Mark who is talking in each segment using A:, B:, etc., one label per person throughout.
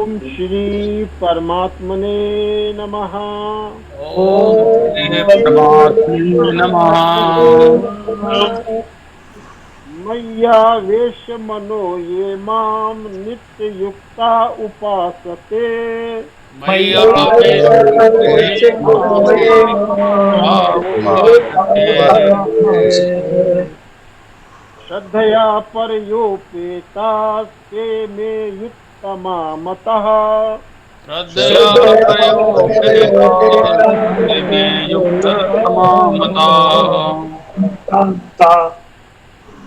A: ओम श्री परमात्मने नमः।
B: ओम श्री परमात्मने नमः।
A: मय्यावेश मनो ये मां नित्ययुक्ता उपासते।
B: मय्यावेशितो ये उपासते।
A: श्रद्धया परयोपेतास्ते मे युक्तमा मतः।
B: श्रद्धया प्रयोपेतास्ते मे युक्ततमा मताः।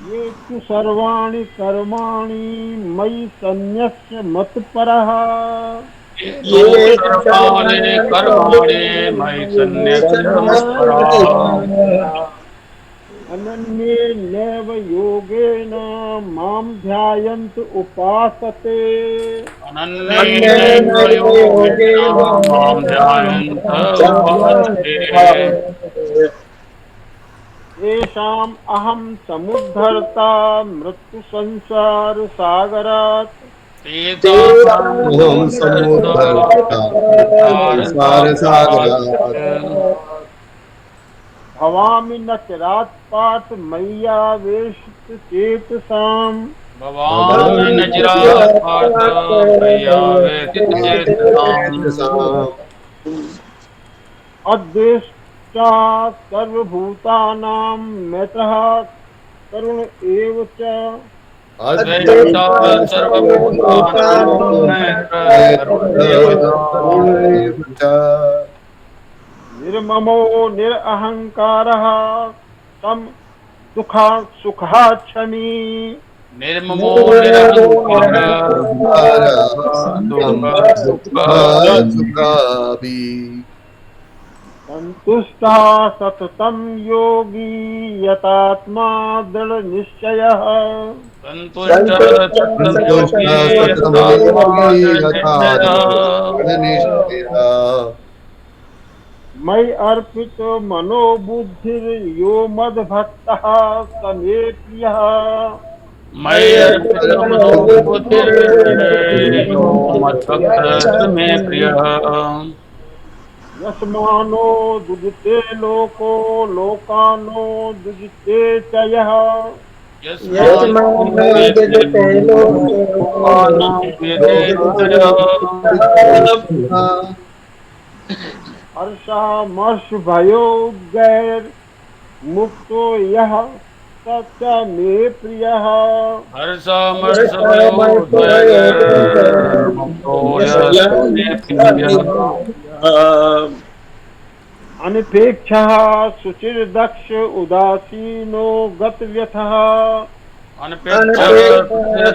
A: ये तु सर्वाणि कर्माणि मयि सन्न्यस्य मत्परः।
B: ये तु सर्वाणि कर्माणि मयि सन्न्यस्य मत्पराः।
A: अनन्येनैव योगेन मां ध्यायन्त उपासते।
B: अनन्येनैव योगेन मां ध्यायन्त उपासते।
A: तेषाम् अहं समुद्धर्ता मृत्युसंसारसागरात्।
C: अहं समुद्धर्ता संसारसागरात्।
A: भवामि न चिरात् पार्थ मय्यावेशितचेतसाम्।
B: भवामि न चिरात् पार्थ मय्यावेशितचेतसाम्।
A: अद्वेष्टा सर्वभूतानां मैत्रः करुण एव च।
B: द्वेष्टा सर्वभूतानां मैत्रः करुण एव च।
A: निर्ममो निरहङ्कारः सम दुःखा सुखाक्षमी।
B: निर्ममो निरहङ्कारः दुःख सुखावह।
A: सन्तुष्टः सततं योगी यतात्मा दृढनिश्चयः।
B: सन्तुष्टः सततं योगी यतात्मा दृढनिश्चयः।
A: मयि अर्पितो मनो बुद्धिर्यो मद्भक्तः स मे प्रियः।
B: मयि अर्पितमनो बुद्धिर्यो मद्भक्तः स मे प्रियः।
A: यस्मानो दुदिते लोको लोकानो दुदिते च यः।
B: यस्मान्नो विद्यते लोकानां विद्यते।
A: हर्षामर्षभयोद्गैर्मुक्तो यः स च मे प्रियः।
B: हर्षामर्षभयोद्वेगैर्मुक्तो यः स मे प्रियः।
A: अनपेक्षः शुचिर्दक्ष उदासीनो गतव्यथः।
B: अनपेक्षः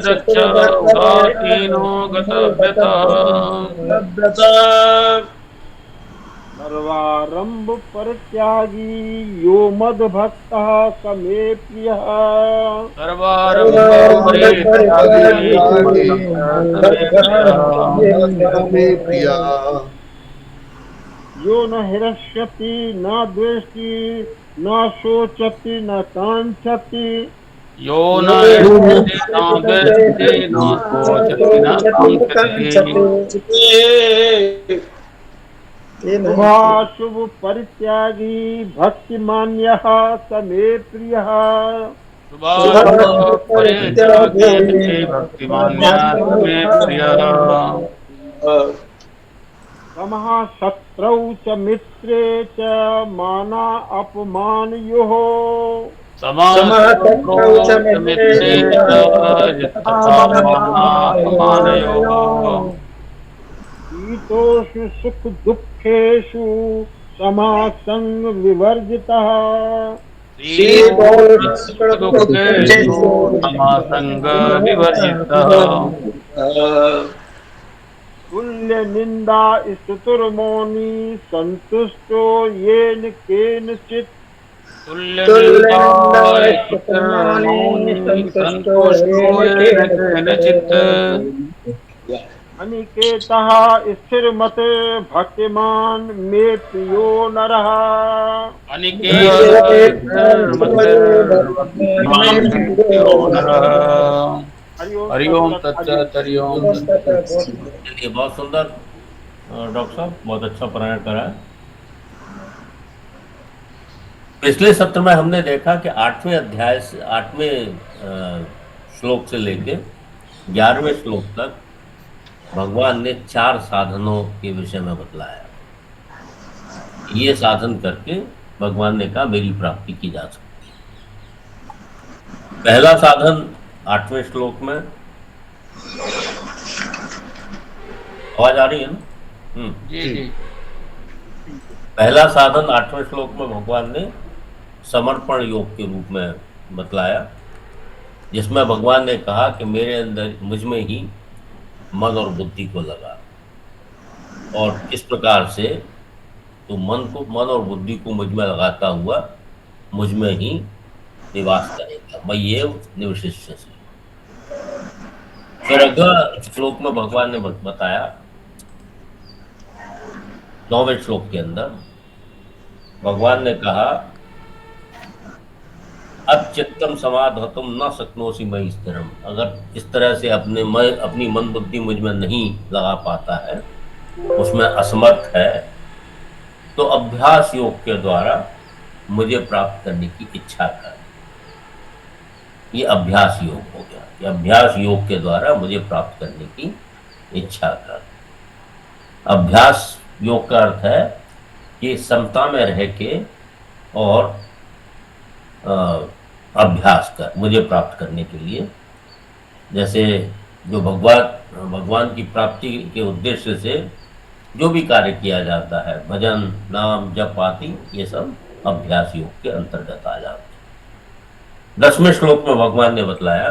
B: सुचिर्दक्ष उदासीनो गतव्यतः।
A: सर्वारंभ परित्यागी यो मद्भक्तः स मे प्रियः।
B: सर्वारंभ परित्यागी मद्भक्तः स मे प्रियः।
A: यो न हृष्यति न द्वेष्टि न शोचति न कांक्षति।
B: यो न हृष्यति न द्वेष्टि न शोचति न कांक्षति।
A: शुभाशुभ परित्यागी भक्तिमान्यः स मे प्रियः।
B: शुभाशुभ परित्यागी भक्तिमान्यः स मे प्रियः।
A: समः शत्रौ च मित्रे च माना अपमानयोः।
B: समाशत्रौ च मित्रे च जितमानापमानयोः।
A: शीतोषु सुख दुःखेषु समासंग विवर्जितः।
B: शीतोष्णसुखदुःखेषु समासङ्गः विवर्जितः।
A: तुल्य निंदा स्तुतिर्मौनी संतुष्टो येन केनचित्।
B: तुल्यनिन्दाय स्तुतिर्मौनी सन्तुष्टो येन केनचित्।
A: अनिकेतः स्थिरमत भक्तिमान मे प्रियो नरः।
B: अनिकेतः स्थिरमतिर्भक्तिमान् मे प्रियो नरः। हरिओम तत्सत हरिओम तत्सत।
D: चलिए, बहुत सुंदर डॉक्टर साहब, बहुत अच्छा पारायण करा। पिछले सत्र में हमने देखा कि 8वें अध्याय से 8वें श्लोक से लेके 11वें श्लोक तक भगवान ने 4 साधनों के विषय में बतलाया। ये साधन करके भगवान ने कहा मेरी प्राप्ति की जा सकती है। पहला साधन 8वें श्लोक में, आवाज आ रही है ना?
B: जी जी।
D: पहला साधन 8वें श्लोक में भगवान ने समर्पण योग के रूप में बतलाया, जिसमें भगवान ने कहा कि मेरे अंदर मुझ में ही मन और बुद्धि को लगा, और इस प्रकार से तो मन और बुद्धि को मुझ में लगाता हुआ मुझ में ही निवास करेगा, मय्येव निवशिष्यसि। फिर अगला श्लोक में भगवान ने बताया 9वें श्लोक के अंदर भगवान ने कहा अब चित्तम समाधतुम न शक्नोषि मयि स्थिरम। अगर इस तरह से अपनी मन बुद्धि मुझ में नहीं लगा पाता है, उसमें असमर्थ है, तो अभ्यास योग के द्वारा मुझे प्राप्त करने की इच्छा कर। ये अभ्यास योग हो गया। ये अभ्यास योग के द्वारा मुझे प्राप्त करने की इच्छा कर। अभ्यास योग का अर्थ है कि समता में रह के और अभ्यास कर मुझे प्राप्त करने के लिए। जैसे जो भगवान की प्राप्ति के उद्देश्य से जो भी कार्य किया जाता है, भजन नाम जप आदि, ये सब अभ्यास योग के अंतर्गत आ जाते हैं। 10वें श्लोक में भगवान ने बतलाया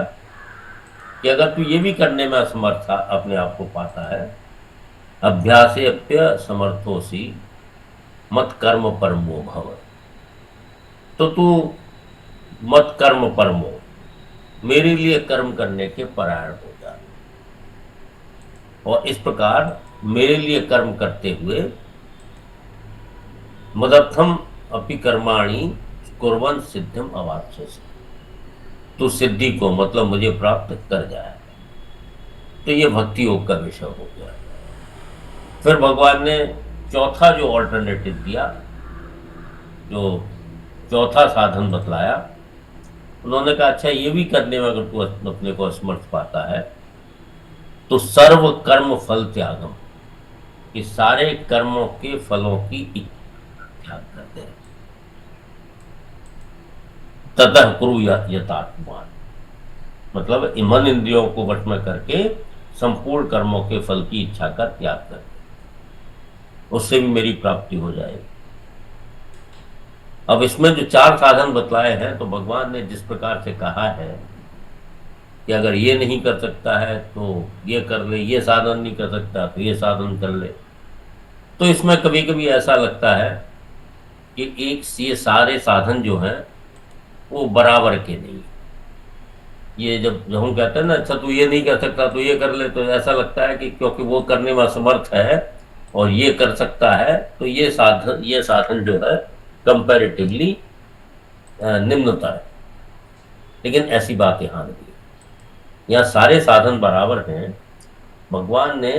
D: कि अगर तू ये भी करने में असमर्थ अपने आप को पाता है, अभ्यासेप्य समर्थोसी मत कर्म परमो भव, तो तू मत कर्म परमो, मेरे लिए कर्म करने के परायण हो जा। और इस प्रकार मेरे लिए कर्म करते हुए मदर्थम अपि कर्माणि कुर्वन् सिद्धिम अवाप्स्यसि, तो सिद्धि को मतलब मुझे प्राप्त कर जाए। तो ये भक्ति योग का विषय हो गया। फिर भगवान ने चौथा जो ऑल्टरनेटिव दिया, जो चौथा साधन बतलाया, उन्होंने कहा अच्छा ये भी करने में अगर तू अपने को असमर्थ पाता है तो सर्व कर्म फल त्यागम, कि सारे कर्मों के फलों की त्याग कर दे। ततः कुरु यथात्मान, मतलब मन इंद्रियों को वश में करके संपूर्ण कर्मों के फल की इच्छा का त्याग कर दे, उससे भी मेरी प्राप्ति हो जाएगी। अब इसमें जो 4 साधन बतलाए हैं, तो भगवान ने जिस प्रकार से कहा है कि अगर ये नहीं कर सकता है तो ये कर ले, ये साधन नहीं कर सकता तो ये साधन कर ले, तो इसमें कभी कभी ऐसा लगता है कि ये सारे साधन जो हैं वो बराबर के नहीं। ये जब हम कहते हैं ना अच्छा तू ये नहीं कर सकता तो ये कर ले, तो ऐसा लगता है कि क्योंकि वो करने में असमर्थ है और ये कर सकता है, तो ये साधन जो है कंपैरेटिवली निम्नता है। लेकिन ऐसी बात यहाँ नहीं है, यहाँ सारे साधन बराबर हैं। भगवान ने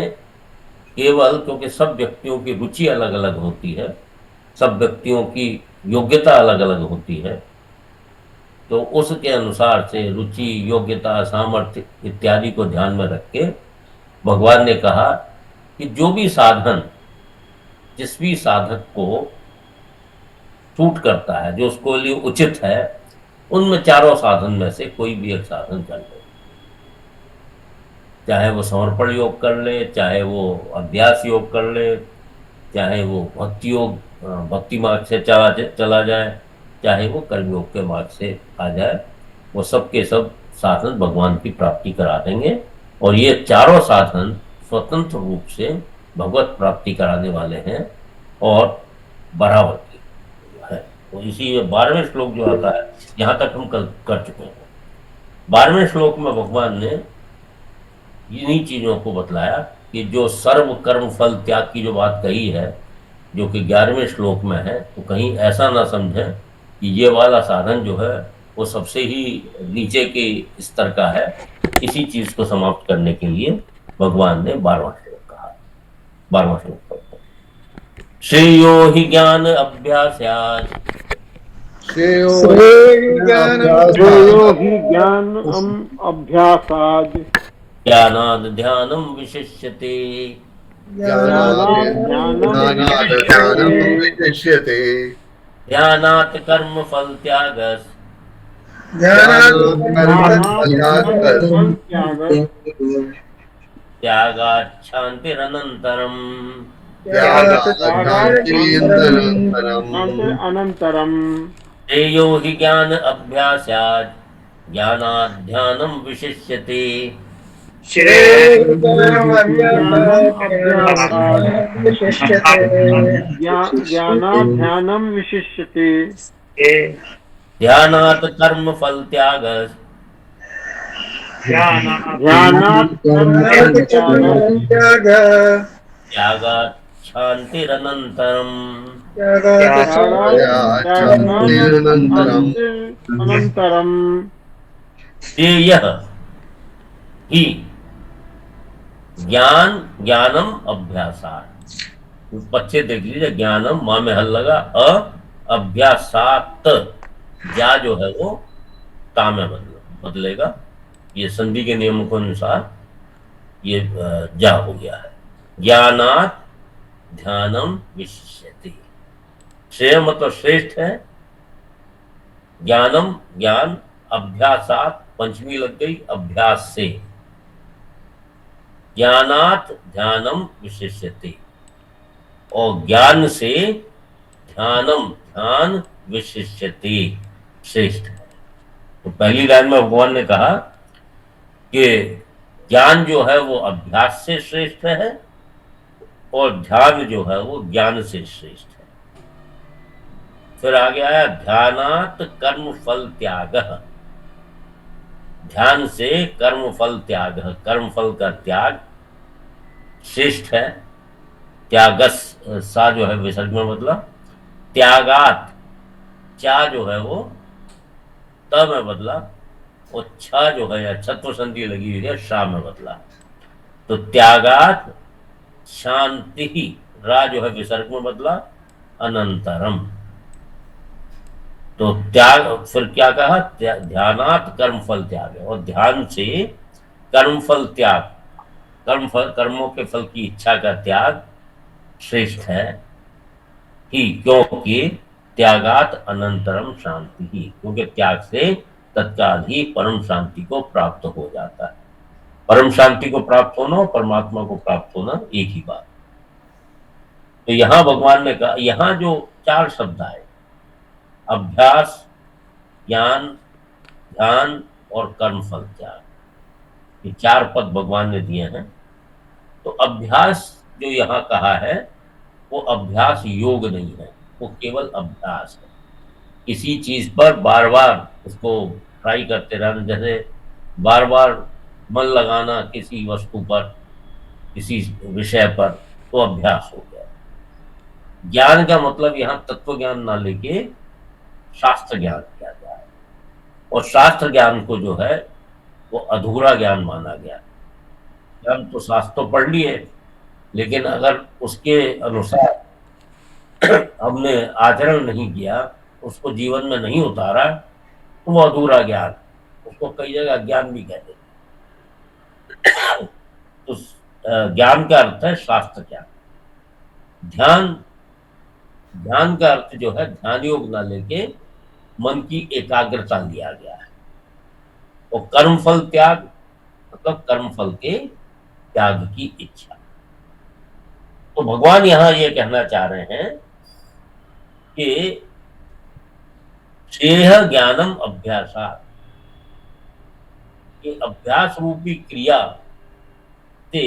D: केवल, क्योंकि सब व्यक्तियों की रुचि अलग अलग होती है, सब व्यक्तियों की योग्यता अलग अलग होती है, तो उसके अनुसार से रुचि, योग्यता, सामर्थ्य इत्यादि को ध्यान में रख के भगवान ने कहा कि जो भी साधन जिस भी साधक को सूट करता है, जो उसको लिए उचित है, उनमें चारों साधन में से कोई भी एक साधन कर ले। चाहे वो समर्पण योग कर ले, चाहे वो अभ्यास योग कर ले, चाहे वो भक्ति मार्ग से चला जाए, चाहे वो कर्म योग के मार्ग से आ जाए, वो सब के सब साधन भगवान की प्राप्ति करा देंगे। और ये चारों साधन स्वतंत्र रूप से भगवत प्राप्ति कराने वाले हैं और बराबर की है। तो इसी 12वें श्लोक जो आता है, यहाँ तक हम कर चुके हैं। 12वें श्लोक में भगवान ने इन्हीं चीजों को बतलाया कि जो सर्व कर्म फल त्याग की जो बात कही है, जो कि 11वें श्लोक में है, तो कहीं ऐसा ना समझें कि ये वाला साधन जो है वो सबसे ही नीचे के स्तर का है। इसी चीज को समाप्त करने के लिए भगवान ने 12वां श्लोक कहा। 12वां श्लोक पढ़ते हैं। श्रेयो हि ज्ञान अभ्यास्यात्
C: श्रेयो
A: श्रेयो हि ज्ञान अभ्यासाद
D: ज्ञानाद् ध्यानं विशिष्यते
C: ज्ञानात् विशिष्यते
D: ध्यानात् कर्म फल त्यागस् त्यागात् शान्तिरनन्तरम्
A: अनंतरम
D: श्रेयो हि ज्ञान अभ्यास्यात् ज्ञानाद् ध्यानं विशिष्यते
A: ज्ञानाध्यानम विशिष्यते
D: ध्यानात् कर्म फल त्यागस् त्यागात् शान्तिरनन्तरम्
A: अनंतरम
D: श्रेयः हि ज्ञानम अभ्यासात्। बच्चे देख लीजिए, ज्ञानम माँ में हल लगा, अभ्यासात ज्ञा जो है वो ता में बदलेगा। ये संधि के नियमों के अनुसार ये जा हो गया है। ज्ञानात् ध्यानम विशिष्यते। श्रेय मतलब श्रेष्ठ है, ज्ञानम ज्ञान, अभ्यासात पंचमी लग गई अभ्यास से, ज्ञानात् ध्यानम विशिष्यते और ज्ञान से ध्यानम ध्यान विशिष्यते श्रेष्ठ है। तो पहली लाइन में भगवान ने कहा कि ज्ञान जो है वो अभ्यास से श्रेष्ठ है और ध्यान जो है वो ज्ञान से श्रेष्ठ है। फिर आगे आया ध्यानात् कर्म फल त्याग। ध्यान से कर्म फल त्याग, कर्म फल का त्याग श्रेष्ठ है। त्यागस सा जो है विसर्ग में बदला, त्यागात चा जो है वो त में बदला और छ जो है या छत्व संधि लगी हुई है शा में बदला। तो त्यागात शांति ही रा जो है विसर्ग में बदला अनंतरम। तो त्याग फिर क्या कहा, ध्यानात् कर्म फल त्याग, और ध्यान से कर्म फल त्याग, कर्मों के फल की इच्छा का त्याग श्रेष्ठ है ही, क्योंकि त्यागात अनंतरम शांति ही, क्योंकि त्याग से तत्काल ही परम शांति को प्राप्त हो जाता है। परम शांति को प्राप्त होना और परमात्मा को प्राप्त होना एक ही बात। तो यहां भगवान ने कहा, यहां जो 4 शब्द आए, अभ्यास, ज्ञान, ध्यान और कर्मफल त्याग, ये 4 पद भगवान ने दिए हैं। तो अभ्यास जो यहाँ कहा है वो अभ्यास योग नहीं है, वो केवल अभ्यास है। किसी चीज पर बार बार उसको ट्राई करते रहना, जैसे बार बार मन लगाना किसी वस्तु पर, किसी विषय पर, तो अभ्यास हो गया। ज्ञान का मतलब यहाँ तत्व ज्ञान ना लेके शास्त्र ज्ञान किया जाए, और शास्त्र ज्ञान को जो है वो अधूरा ज्ञान माना गया। हम तो शास्त्र तो पढ़ लिए, लेकिन अगर उसके अनुसार हमने आचरण नहीं किया, उसको जीवन में नहीं उतारा, तो वो अधूरा ज्ञान, उसको कई जगह अज्ञान भी कहते हैं। तो ज्ञान का अर्थ है शास्त्र ज्ञान। ध्यान का अर्थ जो है ध्यान योग ना लेके मन की एकाग्रता लिया गया है। और कर्मफल त्याग मतलब कर्मफल के त्याग की इच्छा। तो भगवान यहां ये कहना चाह रहे हैं कि श्रेय ज्ञानम अभ्यासात्, ये अभ्यास रूपी क्रिया से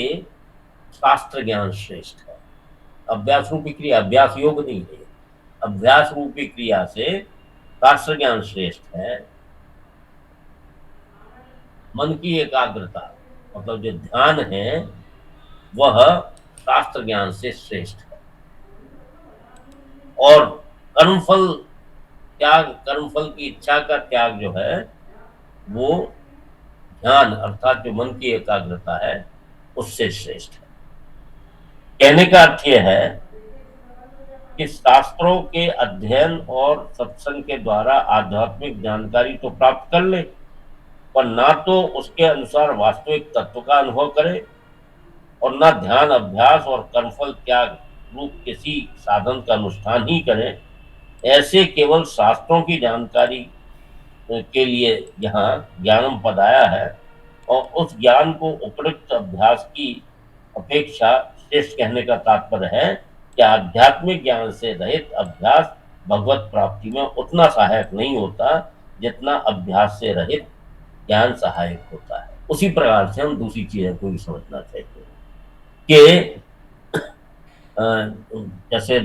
D: शास्त्र ज्ञान श्रेष्ठ है। अभ्यास रूपी क्रिया, अभ्यास योग नहीं है, अभ्यास रूपी क्रिया से शास्त्र ज्ञान श्रेष्ठ है। मन की एकाग्रता मतलब जो ध्यान है वह शास्त्र ज्ञान से श्रेष्ठ है। और कर्मफल त्याग, कर्मफल की इच्छा का त्याग जो है वो ध्यान अर्थात जो मन की एकाग्रता है उससे श्रेष्ठ है। कहने का अर्थ यह है कि शास्त्रों के अध्ययन और सत्संग के द्वारा आध्यात्मिक जानकारी तो प्राप्त कर ले, पर ना तो उसके अनुसार वास्तविक तत्व का अनुभव करे और ना ध्यान अभ्यास और कर्मफल त्याग रूप किसी साधन का अनुष्ठान ही करें। ऐसे केवल शास्त्रों की जानकारी के लिए यहाँ ज्ञानम पद आया है और उस ज्ञान को उपयुक्त अभ्यास की अपेक्षा श्रेष्ठ कहने का तात्पर्य है कि आध्यात्मिक ज्ञान से रहित अभ्यास भगवत प्राप्ति में उतना सहायक नहीं होता जितना अभ्यास से रहित ज्ञान सहायक होता है। उसी प्रकार से हम दूसरी चीजें को भी समझना चाहिए कि जैसे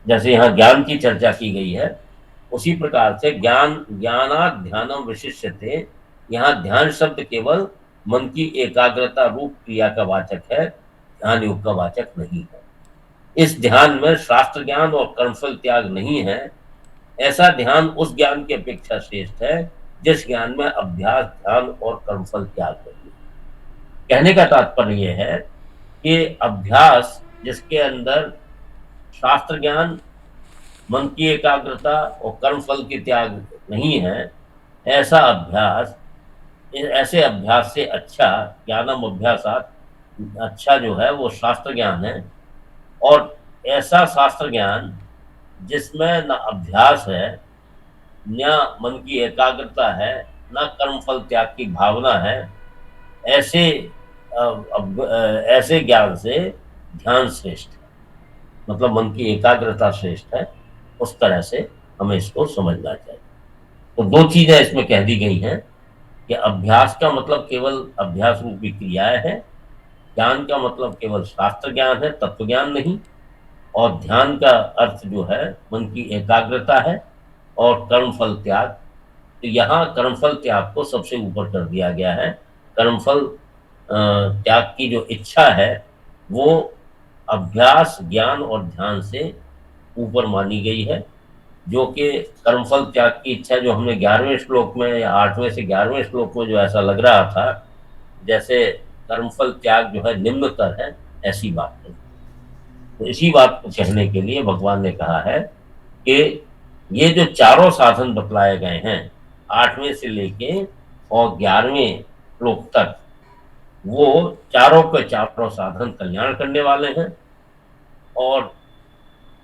D: जैसे यहाँ ज्ञान की चर्चा की गई है उसी प्रकार से ज्ञानात् ध्यानम विशिष्यते, यहाँ ध्यान शब्द केवल मन की एकाग्रता रूप क्रिया का वाचक है, ध्यान योग का वाचक नहीं है। इस ध्यान में शास्त्र ज्ञान और कर्मफल त्याग नहीं है। ऐसा ध्यान उस ज्ञान की अपेक्षा श्रेष्ठ है जिस ज्ञान में अभ्यास, ध्यान और कर्मफल त्याग नहीं है। कहने का तात्पर्य यह है कि अभ्यास जिसके अंदर शास्त्र ज्ञान, मन की एकाग्रता और कर्मफल की त्याग नहीं है, ऐसे अभ्यास से अच्छा ज्ञानम अभ्यासात अच्छा जो है वो शास्त्र ज्ञान है। और ऐसा शास्त्र ज्ञान जिसमें न अभ्यास है, न मन की एकाग्रता है, न कर्मफल त्याग की भावना है, ऐसे ऐसे ज्ञान से ध्यान श्रेष्ठ है, मतलब मन की एकाग्रता श्रेष्ठ है। उस तरह से हमें इसको समझना चाहिए। तो दो चीजें इसमें कह दी गई हैं कि अभ्यास का मतलब केवल अभ्यास रूपी क्रियाएं है, ज्ञान का मतलब केवल शास्त्र ज्ञान है, तत्व ज्ञान नहीं, और ध्यान का अर्थ जो है मन की एकाग्रता है और कर्मफल त्याग। तो यहाँ कर्मफल त्याग को सबसे ऊपर कर दिया गया है। कर्मफल त्याग की जो इच्छा है वो अभ्यास, ज्ञान और ध्यान से ऊपर मानी गई है, जो कि कर्मफल त्याग की इच्छा जो हमने 11वें श्लोक में या 8वें से 11वें श्लोक में जो ऐसा लग रहा था जैसे कर्मफल त्याग जो है निम्नतर है, ऐसी बात नहीं। तो इसी बात को कहने के लिए भगवान ने कहा है कि ये जो चारों साधन बतलाए गए हैं 8वें से लेके और 11वें श्लोक तक, वो चारों के चारों साधन कल्याण करने वाले हैं और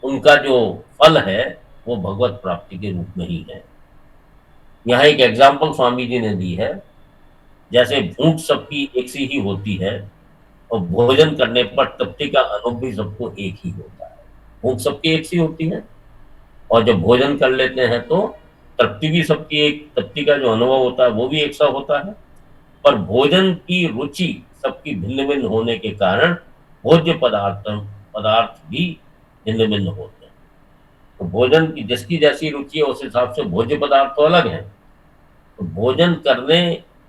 D: उनका जो फल है वो भगवत प्राप्ति के रूप में ही है। यहाँ एक एग्जाम्पल स्वामी जी ने दी है, जैसे भूख सबकी एक सी ही होती है और भोजन करने पर तृप्ति का अनुभव भी सबको एक ही होता है। भूख सबकी एक सी होती है और जब भोजन कर लेते हैं तो तृप्ति भी सबकी एक, तृप्ति का जो अनुभव होता है वो भी एक सा होता है, पर भोजन की रुचि सबकी भिन्न भिन्न होने के कारण भोज्य पदार्थ भी भिन्न भिन्न होते हैं। तो भोजन की जिसकी जैसी रुचि है उस हिसाब से भोज्य पदार्थ तो अलग है। तो भोजन करने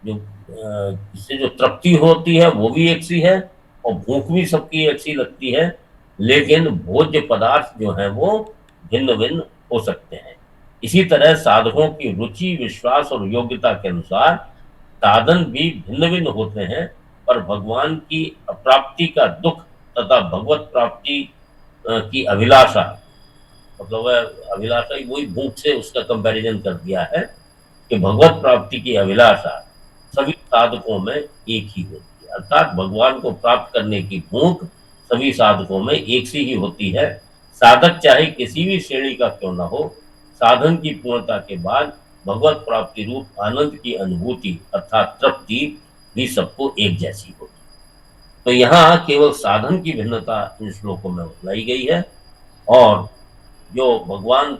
D: इससे जो तृप्ति होती है वो भी एक सी है और भूख भी सबकी एक सी लगती है, लेकिन भोज्य पदार्थ जो है वो भिन्न भिन्न हो सकते हैं। इसी तरह साधकों की रुचि, विश्वास और योग्यता के अनुसार साधन भी भिन्न भिन्न होते हैं, पर भगवान की अप्राप्ति का दुख तथा भगवत प्राप्ति की अभिलाषा, मतलब अभिलाषा वही भूख से उसका कंपैरिजन कर दिया है कि भगवत प्राप्ति की अभिलाषा सभी साधकों में एक ही होती है। अर्थात भगवान को प्राप्त करने की भूख सभी साधकों में एक सी ही होती है। साधक चाहे किसी भी श्रेणी का क्यों न हो, साधन की पूर्णता के बाद भगवत प्राप्ति रूप आनंद की अनुभूति अर्थात तृप्ति भी सबको एक जैसी होती। तो यहाँ केवल साधन की भिन्नता इन श्लोकों में बताई गई है और जो भगवान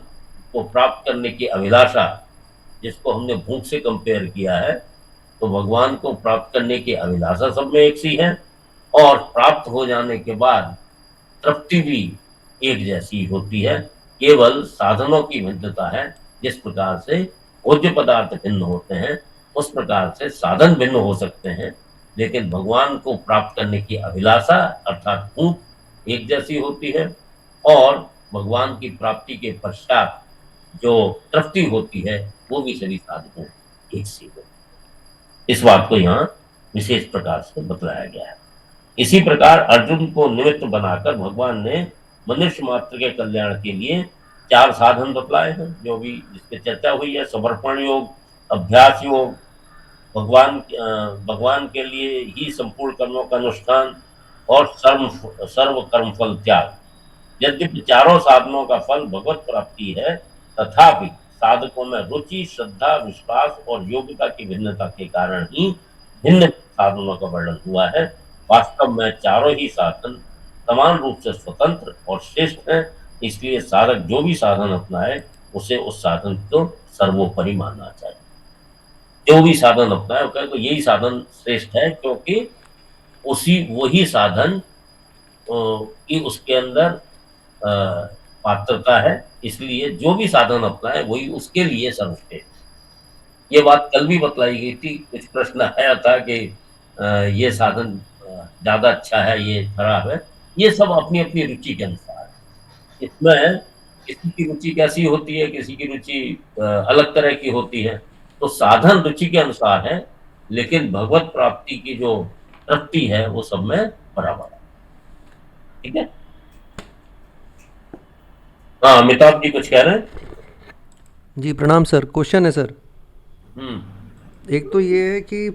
D: को प्राप्त करने की अभिलाषा जिसको हमने भूख से कंपेयर किया है, तो भगवान को प्राप्त करने की अभिलाषा सब में एक सी है और प्राप्त हो जाने के बाद तृप्ति भी एक जैसी होती है। केवल साधनों की भिन्नता है। जिस प्रकार से भोज्य पदार्थ भिन्न होते हैं उस प्रकार से साधन भिन्न हो सकते हैं, लेकिन भगवान को प्राप्त करने की अभिलाषा अर्थात भूख एक जैसी होती है और भगवान की प्राप्ति के पश्चात जो तृप्ति होती है वो भी सभी साधकों एक सी हो। इस बात को यहाँ विशेष प्रकार से बतलाया गया है। इसी प्रकार अर्जुन को निमित्त बनाकर भगवान ने मनुष्य मात्र के कल्याण के लिए 4 साधन बतलाए हैं, जो भी जिसकी चर्चा हुई है। समर्पण योग, अभ्यास योग, भगवान के लिए ही संपूर्ण कर्मों का अनुष्ठान और सर्व कर्म फल त्याग। यद्यपि चारों साधनों का फल भगवत प्राप्ति है, तथापि साधकों में रुचि, श्रद्धा, विश्वास और योग्यता की भिन्नता के कारण ही भिन्न साधनों का वर्णन हुआ है। वास्तव में चारों ही साधन समान रूप से स्वतंत्र और श्रेष्ठ हैं, इसलिए साधक जो भी साधन अपनाए उसे उस साधन को सर्वोपरि मानना चाहिए। जो भी साधन अपनाए वो कहे तो यही साधन श्रेष्ठ है, क्योंकि वही साधन की उसके अंदर पात्रता है, इसलिए जो भी साधन अपनाए वही उसके लिए सर्वश्रेष्ठ। ये बात कल भी बतलाई गई थी। कुछ प्रश्न आया था कि ये साधन ज्यादा अच्छा है, ये खराब है। ये सब अपनी अपनी रुचि के अनुसार है। इसमें किसी की रुचि कैसी होती है, किसी की रुचि अलग तरह की होती है। तो साधन रुचि के अनुसार है, लेकिन भगवत प्राप्ति की जो तृप्ति है वो सब में बराबर है। ठीक है। हाँ, अमिताभ जी कुछ कह रहे हैं?
E: जी प्रणाम सर। क्वेश्चन है सर।
D: हम्म।
E: एक तो ये है कि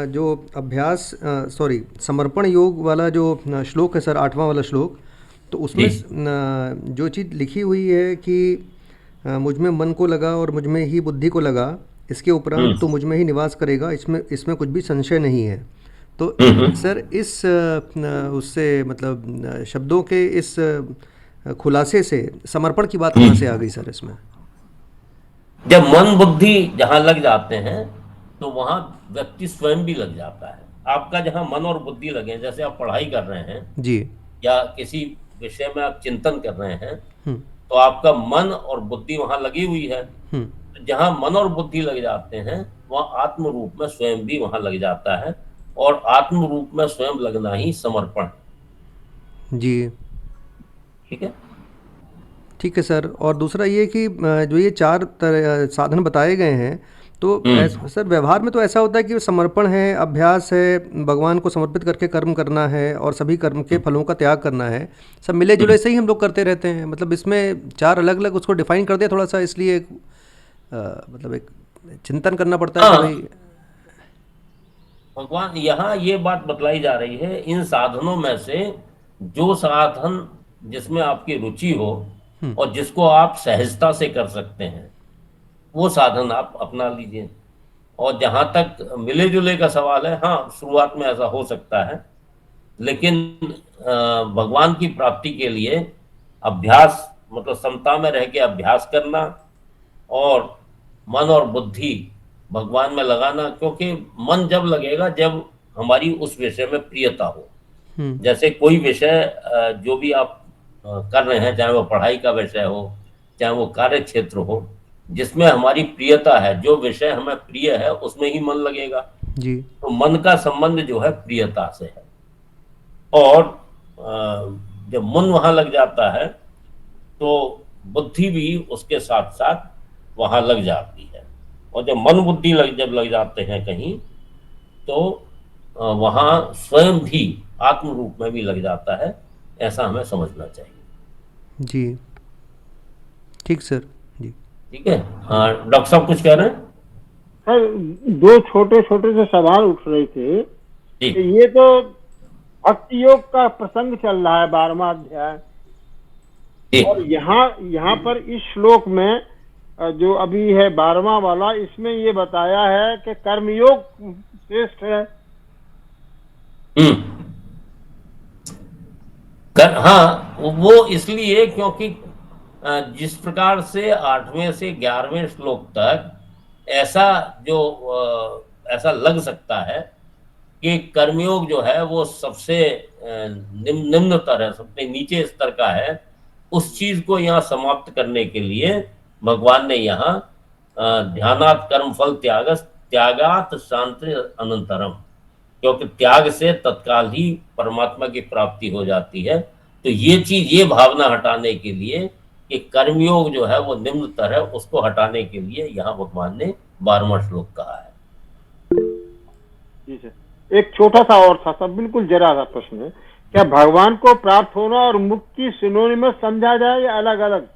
E: जो अभ्यास समर्पण योग वाला जो श्लोक है सर, 8वां वाला श्लोक, तो उसमें जो चीज़ लिखी हुई है कि मुझ में मन को लगा और मुझ में ही बुद्धि को लगा, इसके उपरांत तो मुझ में ही निवास करेगा, इसमें कुछ भी संशय नहीं है। तो सर इस उससे मतलब शब्दों के इस खुलासे से समर्पण की बात कहाँ से आ गई सर इसमें?
D: जब मन बुद्धि जहां लग जाते हैं तो वहां व्यक्ति स्वयं भी लग जाता है। आपका जहां मन और बुद्धि लगे, जैसे आप पढ़ाई कर रहे हैं
E: जी,
D: या किसी विषय में आप चिंतन कर रहे हैं, तो आपका मन और बुद्धि वहां लगी हुई है। जहां मन और बुद्धि लग जाते हैं वहां आत्म रूप में स्वयं भी वहां लग जाता है, और आत्म रूप में स्वयं लगना ही समर्पण
E: जी।
D: ठीक है।
E: ठीक है सर। और दूसरा ये कि जो ये 4 साधन बताए गए हैं, तो सर व्यवहार में तो ऐसा होता है कि समर्पण है, अभ्यास है, भगवान को समर्पित करके कर्म करना है और सभी कर्म के फलों का त्याग करना है। सब मिले जुले से ही हम लोग करते रहते हैं। मतलब इसमें 4 अलग अलग उसको डिफाइन कर दिया थोड़ा सा, इसलिए मतलब एक चिंतन करना पड़ता है कि भाई
D: भगवान यहाँ ये बात बतलाई जा रही है, इन साधनों में से जो साधन जिसमें आपकी रुचि हो और जिसको आप सहजता से कर सकते हैं वो साधन आप अपना लीजिए। और जहां तक मिले जुले का सवाल है, हाँ शुरुआत में ऐसा हो सकता है, लेकिन भगवान की प्राप्ति के लिए अभ्यास मतलब समता में रह के अभ्यास करना और मन और बुद्धि भगवान में लगाना, क्योंकि मन जब लगेगा जब हमारी उस विषय में प्रियता हो। जैसे कोई विषय जो भी आप कर रहे हैं, चाहे वो पढ़ाई का विषय हो, चाहे वो कार्य क्षेत्र हो, जिसमें हमारी प्रियता है, जो विषय हमें प्रिय है उसमें ही मन लगेगा
E: जी।
D: तो मन का संबंध जो है प्रियता से है। और जब मन वहां लग जाता है तो बुद्धि भी उसके साथ साथ वहां लग जाती है। और जब मन बुद्धि जब लग जाते हैं कहीं, तो वहां स्वयं भी आत्म रूप में भी लग जाता है। ऐसा हमें समझना चाहिए।
E: जी ठीक सर जी।
D: ठीक है। हाँ डॉक्टर साहब कुछ कह रहे हैं?
A: सर 2 छोटे छोटे से सवाल उठ रहे थे कि ये तो भक्ति योग का प्रसंग चल रहा है 12वां अध्याय, और यहाँ पर इस श्लोक में जो अभी है 12वां वाला, इसमें ये बताया है कि कर्मयोग श्रेष्ठ है।
D: हाँ वो इसलिए क्योंकि जिस प्रकार से 8वें से 11वें श्लोक तक ऐसा लग सकता है कि कर्मयोग जो है वो सबसे निम्नतर है, सबसे नीचे स्तर का है, उस चीज को यहाँ समाप्त करने के लिए भगवान ने यहाँ ध्यानात् कर्म फल त्यागात् शांति अनंतरम, क्योंकि त्याग से तत्काल ही परमात्मा की प्राप्ति हो जाती है। तो ये चीज, ये भावना हटाने के लिए कि कर्मयोग जो है वो निम्नतर है, उसको हटाने के लिए यहाँ भगवान ने 12वां श्लोक कहा है।
A: जी सर, एक छोटा सा और था सब, बिल्कुल जरा सा प्रश्न है, क्या भगवान को प्राप्त होना और मुक्ति सिनोनिमस समझा जाए या अलग अलग?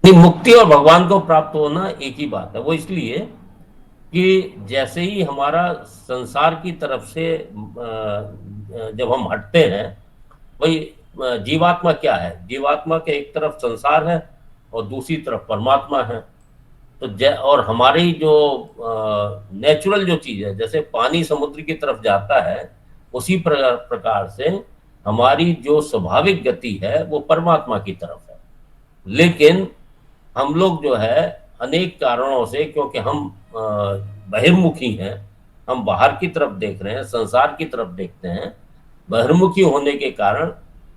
D: नहीं, मुक्ति और भगवान को प्राप्त होना एक ही बात है। वो इसलिए कि जैसे ही हमारा संसार की तरफ से जब हम हटते हैं, वही जीवात्मा क्या है, जीवात्मा के एक तरफ संसार है और दूसरी तरफ परमात्मा है। तो और हमारी जो नेचुरल जो चीज है, जैसे पानी समुद्र की तरफ जाता है, उसी प्रकार से हमारी जो स्वाभाविक गति है वो परमात्मा की तरफ है। लेकिन हम लोग जो है अनेक कारणों से, क्योंकि हम बहिर्मुखी हैं, हम बाहर की तरफ देख रहे हैं, संसार की तरफ देखते हैं, बहिर्मुखी होने के कारण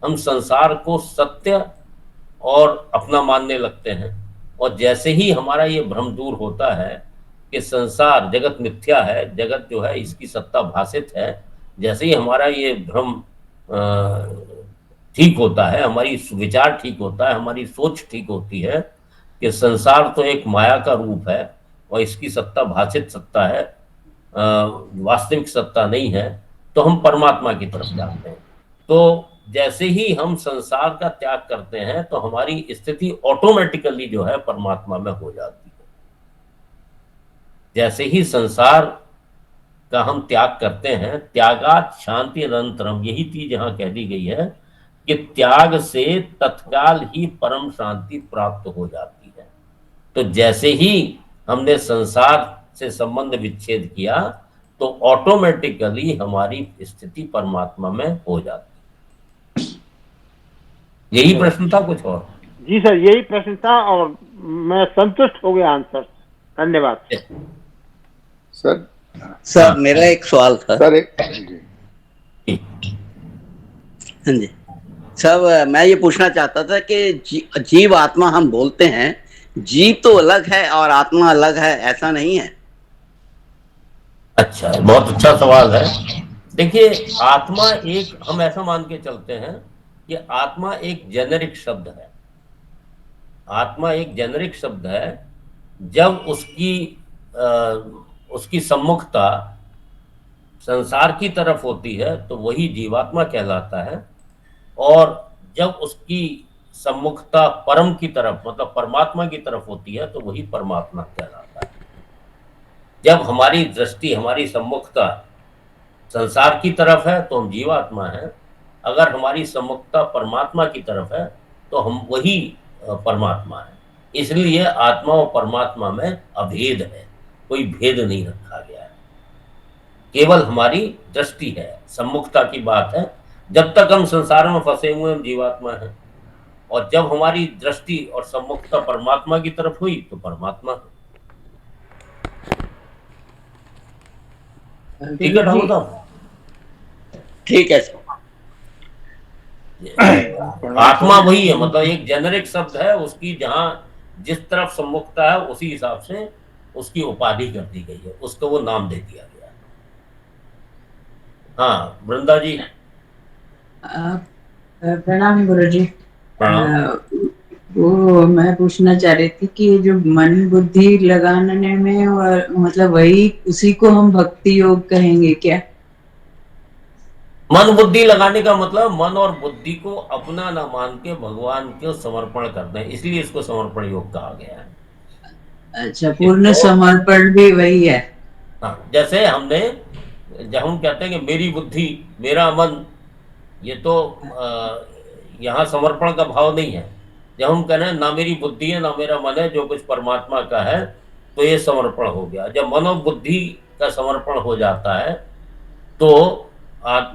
D: हम संसार को सत्य और अपना मानने लगते हैं। और जैसे ही हमारा ये भ्रम दूर होता है कि संसार जगत मिथ्या है, जगत जो है इसकी सत्ता भाषित है, जैसे ही हमारा ये भ्रम ठीक होता है, हमारी विचार ठीक होता है, हमारी सोच ठीक होती है कि संसार तो एक माया का रूप है और इसकी सत्ता भाषित सत्ता है, वास्तविक सत्ता नहीं है, तो हम परमात्मा की तरफ जाते हैं। तो जैसे ही हम संसार का त्याग करते हैं तो हमारी स्थिति ऑटोमेटिकली जो है परमात्मा में हो जाती है। जैसे ही संसार का हम त्याग करते हैं, त्यागात शांति अनंतरम, यही चीज यहाँ कह दी गई है कि त्याग से तत्काल ही परम शांति प्राप्त हो जाती है। तो जैसे ही हमने संसार से संबंध विच्छेद किया तो ऑटोमेटिकली हमारी स्थिति परमात्मा में हो जाती है। यही प्रश्न था, कुछ और?
A: जी सर, यही प्रश्न था और मैं संतुष्ट हो गया आंसर। धन्यवाद
F: सर। मेरा एक सवाल था
C: सर।
F: हाँ जी सर, मैं ये पूछना चाहता था कि जीव आत्मा हम बोलते हैं, जीव तो अलग है और आत्मा अलग है, ऐसा नहीं है?
D: अच्छा, बहुत अच्छा सवाल है। देखिए, आत्मा एक, हम ऐसा मान के चलते हैं कि आत्मा एक जेनेरिक शब्द है। आत्मा एक जेनेरिक शब्द है। जब उसकी सम्मुखता संसार की तरफ होती है तो वही जीवात्मा कहलाता है, और जब उसकी सम्मुखता परम की तरफ, मतलब परमात्मा की तरफ होती है, तो वही परमात्मा कहलाता है। जब हमारी दृष्टि, हमारी सम्मुखता संसार की तरफ है तो हम जीवात्मा हैं, अगर हमारी सम्मुखता परमात्मा की तरफ है तो हम वही परमात्मा है। इसलिए आत्मा और परमात्मा में अभेद है, कोई भेद नहीं रखा गया है, केवल हमारी दृष्टि है, सम्मुखता की बात है। जब तक हम संसार में फंसे हुए हम जीवात्मा हैं, और जब हमारी दृष्टि और सम्मुखता परमात्मा की तरफ हुई तो परमात्मा है। ठीक है ठाकुर साहब?
F: ठीक है सर।
D: आत्मा वही है, मतलब एक जेनेरिक शब्द है, उसकी जहां जिस तरफ सम्मुखता है उसी हिसाब से उसकी उपाधि कर दी गई है, उसको वो नाम दे दिया गया है। हाँ वृंदा जी।
G: प्रणाम गुरुजी। वो मैं पूछना चाह रही थी कि जो मन बुद्धि लगाने में, और मतलब वही उसी को हम भक्ति योग कहेंगे क्या?
D: मन बुद्धि लगाने का मतलब मन और बुद्धि को अपना न मान के भगवान को समर्पण करते हैं, इसलिए इसको समर्पण योग कहा गया है।
G: अच्छा, पूर्ण समर्पण भी वही है?
D: हाँ, जैसे हमने, जब हम कहते हैं कि मेरी बुद्धि मेरा मन, ये तो यहाँ समर्पण का भाव नहीं है। जब हम कह रहे हैं ना मेरी बुद्धि है ना मेरा मन है, जो कुछ परमात्मा का है, तो ये समर्पण हो गया। जब मन और बुद्धि का समर्पण हो जाता है तो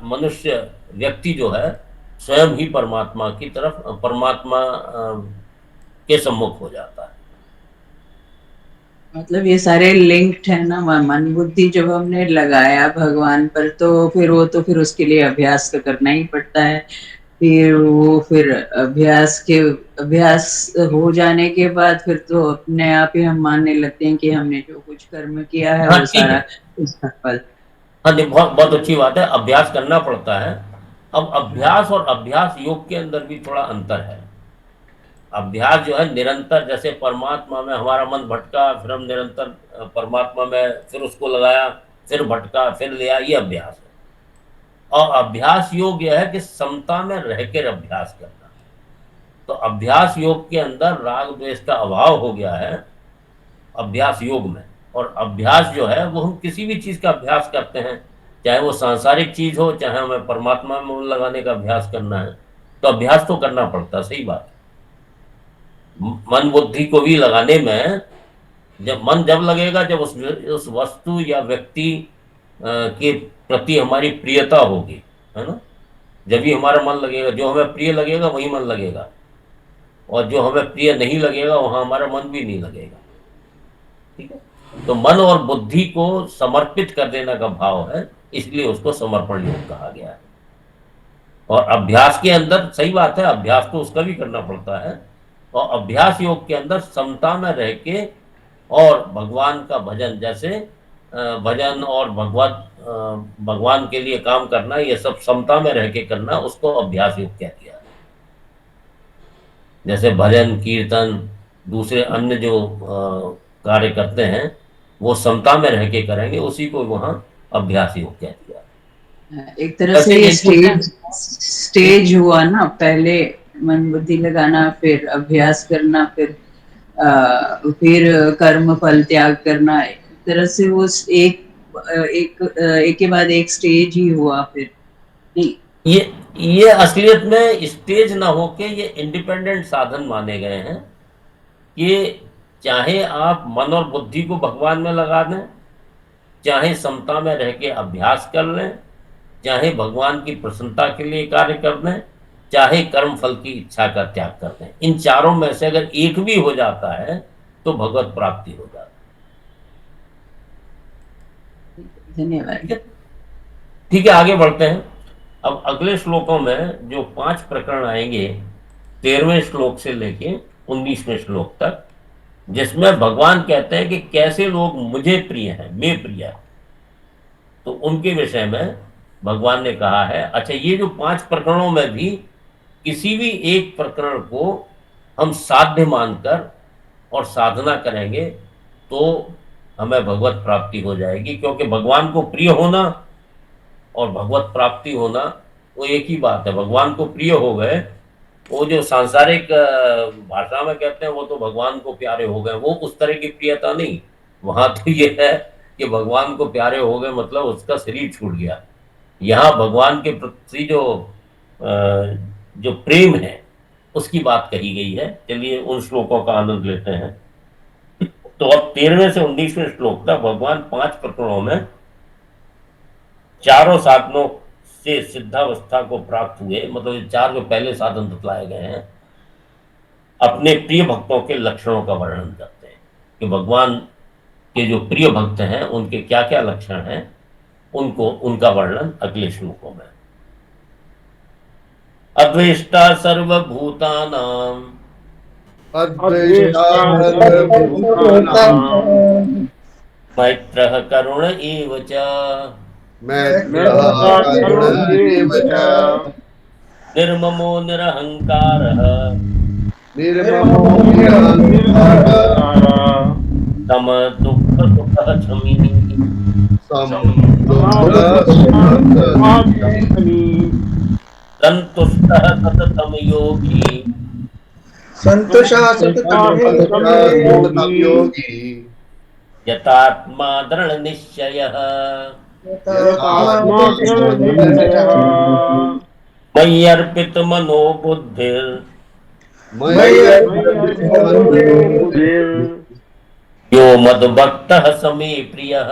D: मनुष्य व्यक्ति जो है स्वयं ही परमात्मा की तरफ, परमात्मा के सम्मुख हो जाता है।
G: मतलब ये सारे लिंक्ड है ना, मन बुद्धि जब हमने लगाया भगवान पर, तो फिर उसके लिए अभ्यास तो करना ही पड़ता है। फिर अभ्यास हो जाने के बाद फिर तो अपने आप ही हम मानने लगते हैं कि हमने जो कुछ कर्म किया है वो सारा उसका फल।
D: हाँ जी, बहुत बहुत अच्छी बात है, अभ्यास करना पड़ता है। अब अभ्यास और अभ्यास योग के अंदर भी थोड़ा अंतर है। अभ्यास जो है निरंतर, जैसे परमात्मा में हमारा मन भटका, फिर हम निरंतर परमात्मा में फिर उसको लगाया, फिर भटका, फिर लिया, ये अभ्यास है। और अभ्यास योग यह है कि समता में रहकर अभ्यास करना। तो अभ्यास योग के अंदर राग द्वेष का अभाव हो गया है अभ्यास योग में। और अभ्यास जो है वो हम किसी भी चीज का अभ्यास करते हैं, चाहे वो सांसारिक चीज हो, चाहे हमें परमात्मा में मन लगाने का अभ्यास करना है, तो अभ्यास तो करना पड़ता है, सही बात है। मन बुद्धि को भी लगाने में जब लगेगा जब उस वस्तु या व्यक्ति के प्रति हमारी प्रियता होगी, है ना, जब भी हमारा मन लगेगा। जो हमें प्रिय लगेगा वही मन लगेगा, और जो हमें प्रिय नहीं लगेगा वहां हमारा मन भी नहीं लगेगा। ठीक है, तो मन और बुद्धि को समर्पित कर देने का भाव है, इसलिए उसको समर्पण योग कहा गया है। और अभ्यास के अंदर, सही बात है, अभ्यास तो उसका भी करना पड़ता है, और अभ्यास योग के अंदर समता में रह के और भगवान का भजन, जैसे भजन और भगवान के लिए काम करना, ये सब समता में रह के करना, उसको अभ्यास योग कह दिया। जैसे भजन कीर्तन दूसरे अन्य जो कार्य करते हैं वो समता में रह के करेंगे, उसी को वहां अभ्यास योग कह दिया।
G: एक तरह से ये स्टेज हुआ ना, पहले मन बुद्धि लगाना, फिर अभ्यास करना, फिर कर्म फल त्याग करना। एक तरह से वो एक के बाद एक स्टेज ही हुआ। फिर
D: ये असलियत में स्टेज ना होके ये इंडिपेंडेंट साधन माने गए हैं कि चाहे आप मन और बुद्धि को भगवान में लगा दें, चाहे समता में रह के अभ्यास कर लें, चाहे भगवान की प्रसन्नता के लिए कार्य कर दें, चाहे कर्म फल की इच्छा का त्याग कर दें। इन चारों में से अगर एक भी हो जाता है तो भगवत प्राप्ति हो जाती है।
G: धन्यवाद।
D: ठीक है, आगे बढ़ते हैं। अब अगले श्लोकों में जो 5 प्रकरण आएंगे, 13वें श्लोक से लेके 19वें श्लोक तक, जिसमें भगवान कहते हैं कि कैसे लोग मुझे प्रिय हैं, मैं प्रिय है, तो उनके विषय में भगवान ने कहा है। अच्छा, ये जो 5 प्रकरणों में भी किसी भी एक प्रकरण को हम साध्य मानकर और साधना करेंगे तो हमें भगवत प्राप्ति हो जाएगी, क्योंकि भगवान को प्रिय होना और भगवत प्राप्ति होना वो एक ही बात है। भगवान को प्रिय हो गए, वो जो सांसारिक भाषा में कहते हैं वो तो भगवान को प्यारे हो गए, वो उस तरह की प्रियता नहीं। वहां तो ये है कि भगवान को प्यारे हो गए मतलब उसका शरीर छूट गया। यहाँ भगवान के प्रति जो प्रेम है उसकी बात कही गई है। चलिए उन श्लोकों का आनंद लेते हैं। तो अब 13वें से 19वें श्लोक तक भगवान 5 प्रकरणों में चारों साधनों से सिद्धावस्था को प्राप्त हुए, मतलब ये 4 जो पहले साधन बतलाए गए हैं, अपने प्रिय भक्तों के लक्षणों का वर्णन करते हैं कि भगवान के जो प्रिय भक्त हैं उनके क्या क्या लक्षण हैं, उनका वर्णन अगले श्लोकों में। अद्वेष्टा सर्वभूतानां मैत्रः करुण एव च निर्ममो निरहंकारः सम दुःख सुखः शमी संतुष्टः सततं योगी यतात्मा दृढ़ निश्चयः मयि अर्पित मनो बुद्धिर् यो मद्भक्तः समे प्रियः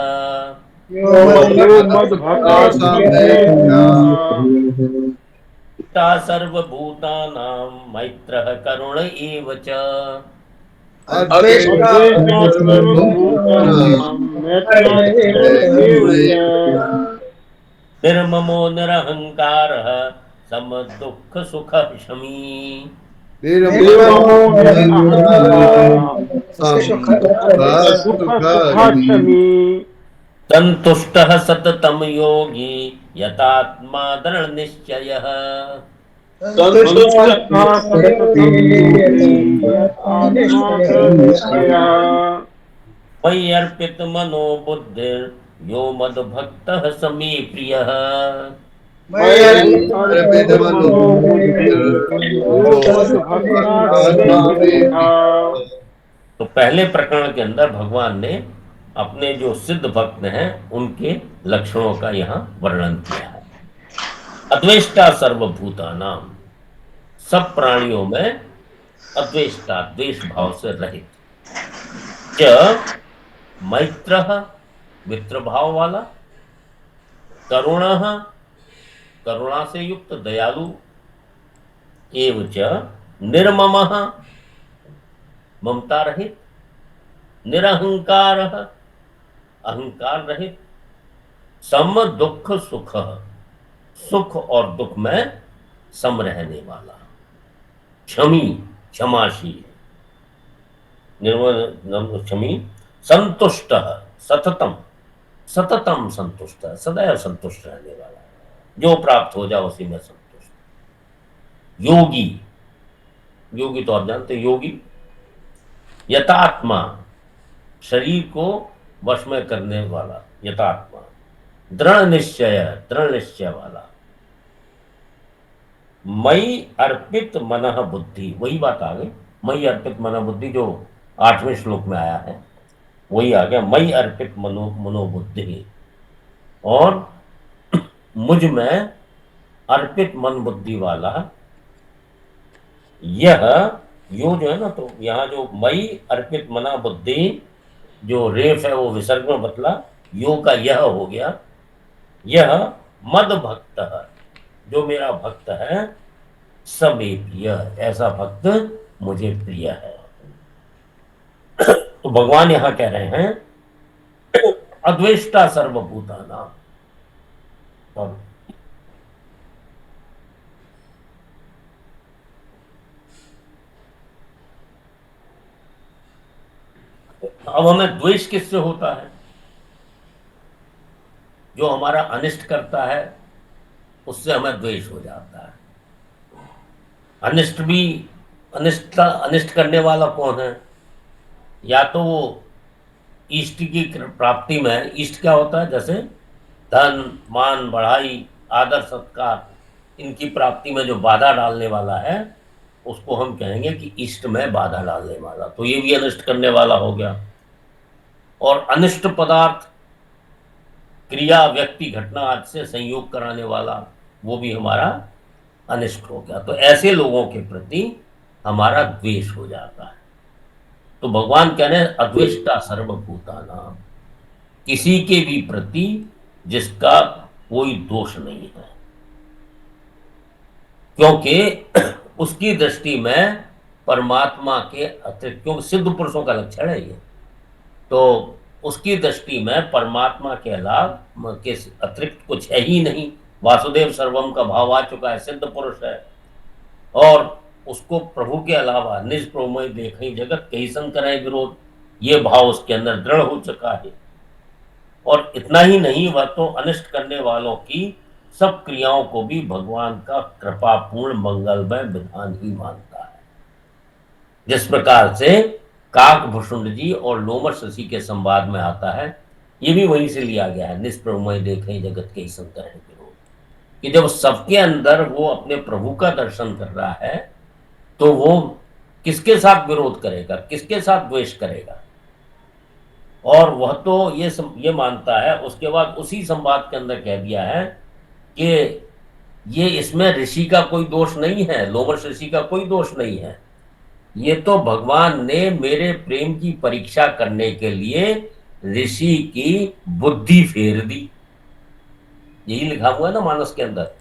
D: सर्वभूतानां मैत्रः करुण एव च निर्ममो निरहंकारः सम दुःख सुख शमी संतुष्टः सततं योगी यतात्मा दृढ़ निश्चयः
A: संतुष्टा संततं योगी आत्मा स निश्चयः।
D: मयि अर्पित मनो बुद्धिर यो मद भक्त समे प्रियः।
A: मयि अर्पित मनो बुद्धि यो मद्भक्ता मे प्रियः।
D: तो पहले प्रकरण के अंदर भगवान ने अपने जो सिद्ध भक्त हैं उनके लक्षणों का यहाँ वर्णन किया है। अद्वेष्टा सर्वभूतानाम, सब प्राणियों में अद्वेष्टा, द्वेष भाव से रहित। च मैत्र, मित्र भाव वाला। करुण, करुणा से युक्त, दयालु। एवं च निर्मम, ममता रहित। निरहंकार, अहंकार रहित। सम दुख सुख, सुख और दुख में सम रहने वाला। क्षमी, क्षमाशील। निर्मल, क्षमी। संतुष्ट, सततम, सततम संतुष्ट, सदैव संतुष्ट रहने वाला, जो प्राप्त हो जाए उसी में संतुष्ट। योगी, योगी तो आप जानते योगी। यतात्मा, शरीर को वश में करने वाला, यतात्मा। दृढ़ निश्चय, दृढ़ निश्चय वाला। मई अर्पित मनः बुद्धि, वही बात आ गई। मई अर्पित मनः बुद्धि जो 8वें श्लोक में आया है वही आ गया। मई अर्पित मनोबुद्धि, और मुझ में अर्पित मन बुद्धि वाला। यह यो जो है ना, तो यहाँ जो मई अर्पित मना बुद्धि, जो रेफ है वो विसर्ग में बदला, यो का यह हो गया। यह मद भक्त है, जो मेरा भक्त है, समे प्रिय, ऐसा भक्त मुझे प्रिय है। तो भगवान यहां कह रहे हैं अद्वेष्टा सर्वभूतानाम। और अब हमें द्वेष किससे होता है? जो हमारा अनिष्ट करता है उससे हमें द्वेष हो जाता है। अनिष्ट भी, अनिष्ट करने वाला कौन है? या तो वो इष्ट की प्राप्ति में, इष्ट क्या होता है? जैसे धन, मान, बढ़ाई, आदर, सत्कार, इनकी प्राप्ति में जो बाधा डालने वाला है उसको हम कहेंगे कि इष्ट में बाधा डालने वाला, तो ये भी अनिष्ट करने वाला हो गया। और अनिष्ट पदार्थ, क्रिया, व्यक्ति, घटना आदि से संयोग कराने वाला, वो भी हमारा अनिष्ट हो गया। तो ऐसे लोगों के प्रति हमारा द्वेष हो जाता है। तो भगवान कह रहे हैं अद्वेष्टा सर्वभूतानाम, किसी के भी प्रति जिसका कोई दोष नहीं है, क्योंकि उसकी दृष्टि में परमात्मा के अतिरिक्त, क्योंकि सिद्ध पुरुषों का लक्षण है ये, तो उसकी दृष्टि में परमात्मा के अलावा के अतिरिक्त कुछ है ही नहीं। वासुदेव सर्वम का भाव आ चुका है, सिद्ध पुरुष है, और उसको प्रभु के अलावा निज प्रभुमय देखई जगत कैसन करे विरोध, ये भाव उसके अंदर दृढ़ हो चुका है। और इतना ही नहीं, वह तो अनिष्ट करने वालों की सब क्रियाओं को भी भगवान का कृपापूर्ण मंगलमय विधान ही मानता है। जिस प्रकार से काकभूषुंड जी और लोमश ऋषि के संवाद में आता है, ये भी वहीं से लिया गया है, निष्प्रभुमय देखें जगत के संकर है विरोध, कि जब सबके अंदर वो अपने प्रभु का दर्शन कर रहा है तो वो किसके साथ विरोध करेगा, किसके साथ द्वेष करेगा? और वह तो ये मानता है। उसके बाद उसी संवाद के अंदर कह दिया है कि ये इसमें ऋषि का कोई दोष नहीं है, लोमश ऋषि का कोई दोष नहीं है, ये तो भगवान ने मेरे प्रेम की परीक्षा करने के लिए ऋषि की बुद्धि फेर दी, यही लिखा हुआ है ना मानस के अंदर।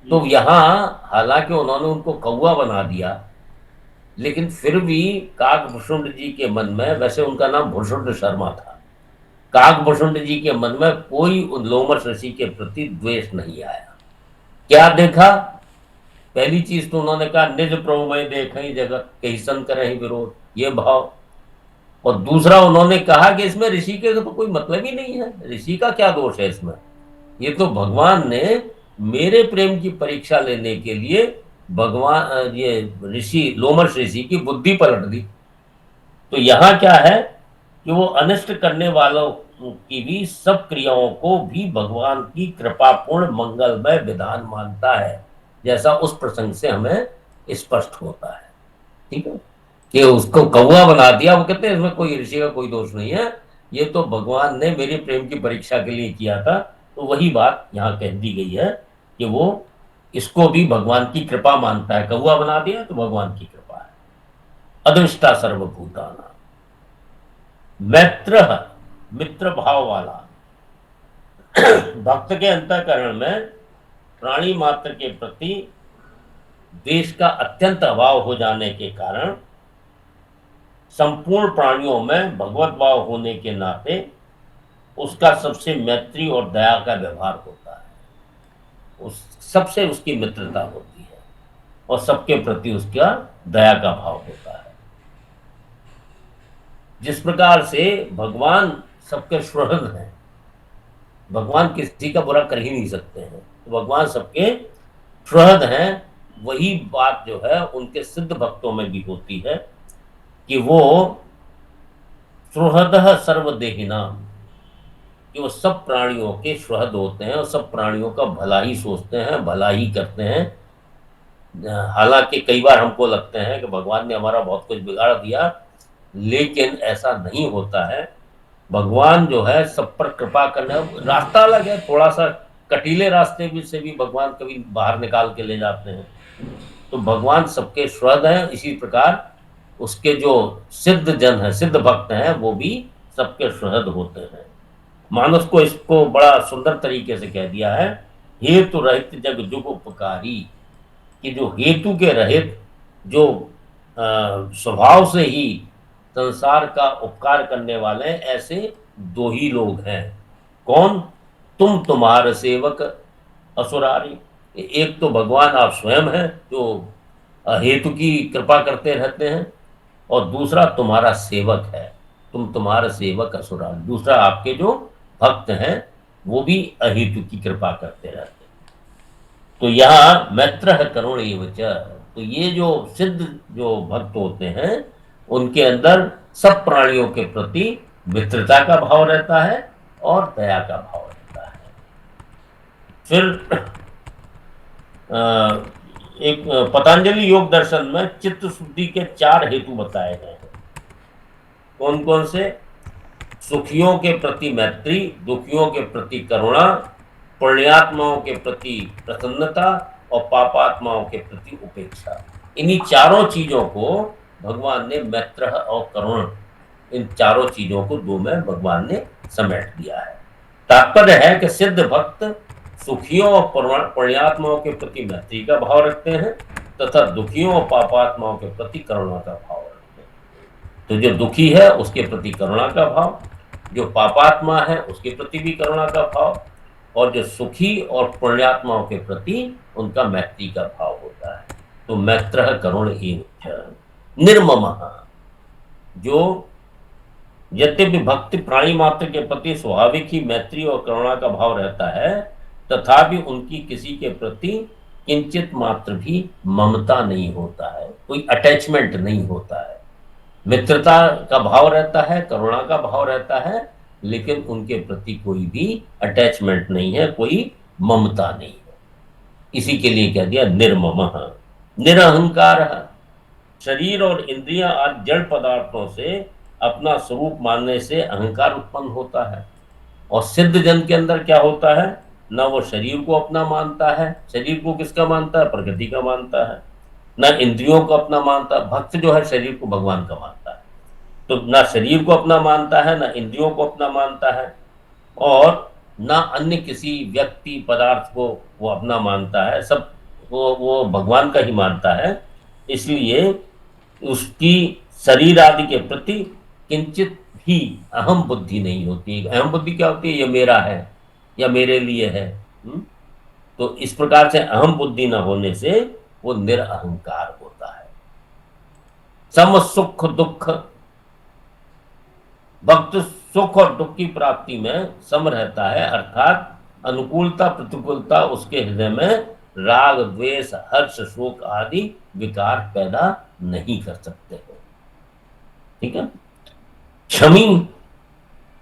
D: तो यहाँ हालांकि उन्होंने उनको कौवा बना दिया, लेकिन फिर भी काकभूषुंड जी के मन में, वैसे उनका नाम भूषुंड शर्मा था, काकभूषुंड जी के मन में कोई उन लोमश ऋषि के प्रति द्वेष नहीं आया। क्या देखा? पहली चीज तो उन्होंने कहा निज प्रभु में देखें जगत कैसन करें विरोध, ये भाव। और दूसरा उन्होंने कहा कि इसमें ऋषि के तो कोई मतलब ही नहीं है, ऋषि का क्या दोष है इसमें, ये तो भगवान ने मेरे प्रेम की परीक्षा लेने के लिए भगवान ये ऋषि लोमश ऋषि की बुद्धि पलट दी। तो यहाँ क्या है कि वो अनिष्ट करने वालों की भी सब क्रियाओं को भी भगवान की कृपापूर्ण मंगलमय विधान मानता है, जैसा उस प्रसंग से हमें स्पष्ट होता है। ठीक है, कि उसको कौवा बना दिया, वो कहते हैं इसमें कोई ऋषि का कोई दोष नहीं है, ये तो भगवान ने मेरे प्रेम की परीक्षा के लिए किया था। तो वही बात यहाँ कह दी गई है कि वो इसको भी भगवान की कृपा मानता है, कौवा बना दिया तो भगवान की कृपा है। अदृष्टा सर्वभूताना, मैत्र मित्र भाव वाला, भक्त के अंतःकरण में प्राणी मात्र के प्रति द्वेष का अत्यंत अभाव हो जाने के कारण संपूर्ण प्राणियों में भगवत भाव होने के नाते उसका सबसे मैत्री और दया का व्यवहार होता है, उस सबसे उसकी मित्रता होती है और सबके प्रति उसका दया का भाव होता है। जिस प्रकार से भगवान सबके सुहृद हैं, भगवान किसी का बुरा कर ही नहीं सकते हैं, तो भगवान सबके सुहृद हैं। वही बात जो है उनके सिद्ध भक्तों में भी होती है कि वो सुहृदः सर्वदेहिनाम, कि वो सब प्राणियों के सुहृद होते हैं और सब प्राणियों का भला ही सोचते हैं, भला ही करते हैं। हालांकि कई बार हमको लगते हैं कि भगवान ने हमारा बहुत कुछ बिगाड़ दिया, लेकिन ऐसा नहीं होता है। भगवान जो है सब पर कृपा करने, रास्ता अलग है, थोड़ा सा कटीले रास्ते भी से भी भगवान कभी बाहर निकाल के ले जाते हैं। तो भगवान सबके सुहृद हैं, इसी प्रकार उसके जो सिद्ध जन है, सिद्ध भक्त हैं, वो भी सबके सुहृद होते हैं। मानस को इसको बड़ा सुंदर तरीके से कह दिया है, हेतु रहित जग जुग उपकारी, कि जो हेतु के रहित, जो स्वभाव से ही संसार का उपकार करने वाले ऐसे दो ही लोग हैं। कौन? तुम तुम्हारे सेवक असुरारी। एक तो भगवान आप स्वयं हैं जो हेतु की कृपा करते रहते हैं, और दूसरा तुम्हारा सेवक है, तुम तुम्हारा सेवक असुरारी। दूसरा आपके जो भक्त हैं वो भी अहेतु की कृपा करते रहते हैं। तो यहाँ मैत्र करुण एवच, तो ये जो सिद्ध जो भक्त होते हैं उनके अंदर सब प्राणियों के प्रति मित्रता का भाव रहता है और दया का भाव रहता है। फिर एक पतंजलि योग दर्शन में चित्त शुद्धि के 4 हेतु बताए गए हैं। कौन कौन से? सुखियों के प्रति मैत्री, दुखियों के प्रति करुणा, पुण्यात्माओं के प्रति प्रसन्नता और पापात्माओं के प्रति उपेक्षा। इन्हीं चारों चीजों को भगवान ने मैत्र और करुण, इन चारों चीजों को 2 में भगवान ने समेट दिया है। तात्पर्य है कि सिद्ध भक्त सुखियों और पुण्यात्माओं के प्रति मैत्री का भाव रखते हैं तथा दुखियों और पापात्माओं के प्रति करुणा का भाव रखते हैं। तो जो दुखी है उसके प्रति करुणा का भाव, जो पापात्मा है उसके प्रति भी करुणा का भाव, और जो सुखी और पुण्यात्माओं के प्रति उनका मैत्री का भाव होता है। तो मैत्र करुण एवं निर्ममः, जो यद्यपि भक्ति प्राणी मात्र के प्रति स्वाभाविक ही मैत्री और करुणा का भाव रहता है, तथापि उनकी किसी के प्रति किंचित मात्र भी ममता नहीं होता है, कोई अटैचमेंट नहीं होता है। मित्रता का भाव रहता है, करुणा का भाव रहता है, लेकिन उनके प्रति कोई भी अटैचमेंट नहीं है, कोई ममता नहीं है। इसी के लिए कह दिया निर्ममः। निरहंकार, शरीर और इंद्रियां आदि जड़ पदार्थों से अपना स्वरूप मानने से अहंकार उत्पन्न होता है। और सिद्ध जन के अंदर क्या होता है? न वो शरीर को अपना मानता है, शरीर को किसका मानता है? प्रकृति का मानता है। न इंद्रियों को अपना मानता है, भक्त जो है शरीर को भगवान का मानता है। तो ना शरीर को अपना मानता है, ना इंद्रियों को अपना मानता है, और ना अन्य किसी व्यक्ति पदार्थ को वो अपना मानता है। सब वो भगवान का ही मानता है। इसलिए उसकी शरीर आदि के प्रति किंचित भी अहम बुद्धि नहीं होती। अहम बुद्धि क्या होती है? ये मेरा है या मेरे लिए है। तो इस प्रकार से अहम बुद्धि न होने से वो निरअहंकार होता है। सम सुख दुख, भक्त सुख और दुख की प्राप्ति में सम रहता है, अर्थात अनुकूलता प्रतिकूलता उसके हृदय में राग द्वेष हर्ष शोक आदि विकार पैदा नहीं कर सकते हो। ठीक है। क्षमी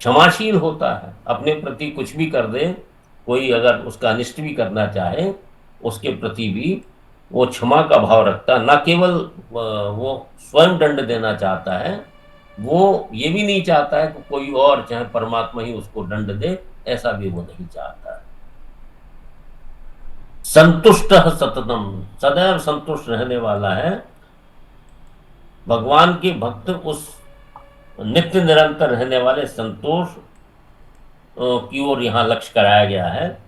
D: क्षमाशील होता है, अपने प्रति कुछ भी कर दे, कोई अगर उसका अनिष्ट भी करना चाहे उसके प्रति भी वो क्षमा का भाव रखता, ना केवल वो स्वयं दंड देना चाहता है, वो ये भी नहीं चाहता है कि कोई और चाहे परमात्मा ही उसको दंड दे, ऐसा भी वो नहीं चाहता है। संतुष्ट सततम, सदैव संतुष्ट रहने वाला है। भगवान के भक्त उस नित्य निरंतर रहने वाले संतोष की ओर यहाँ लक्ष्य कराया गया है,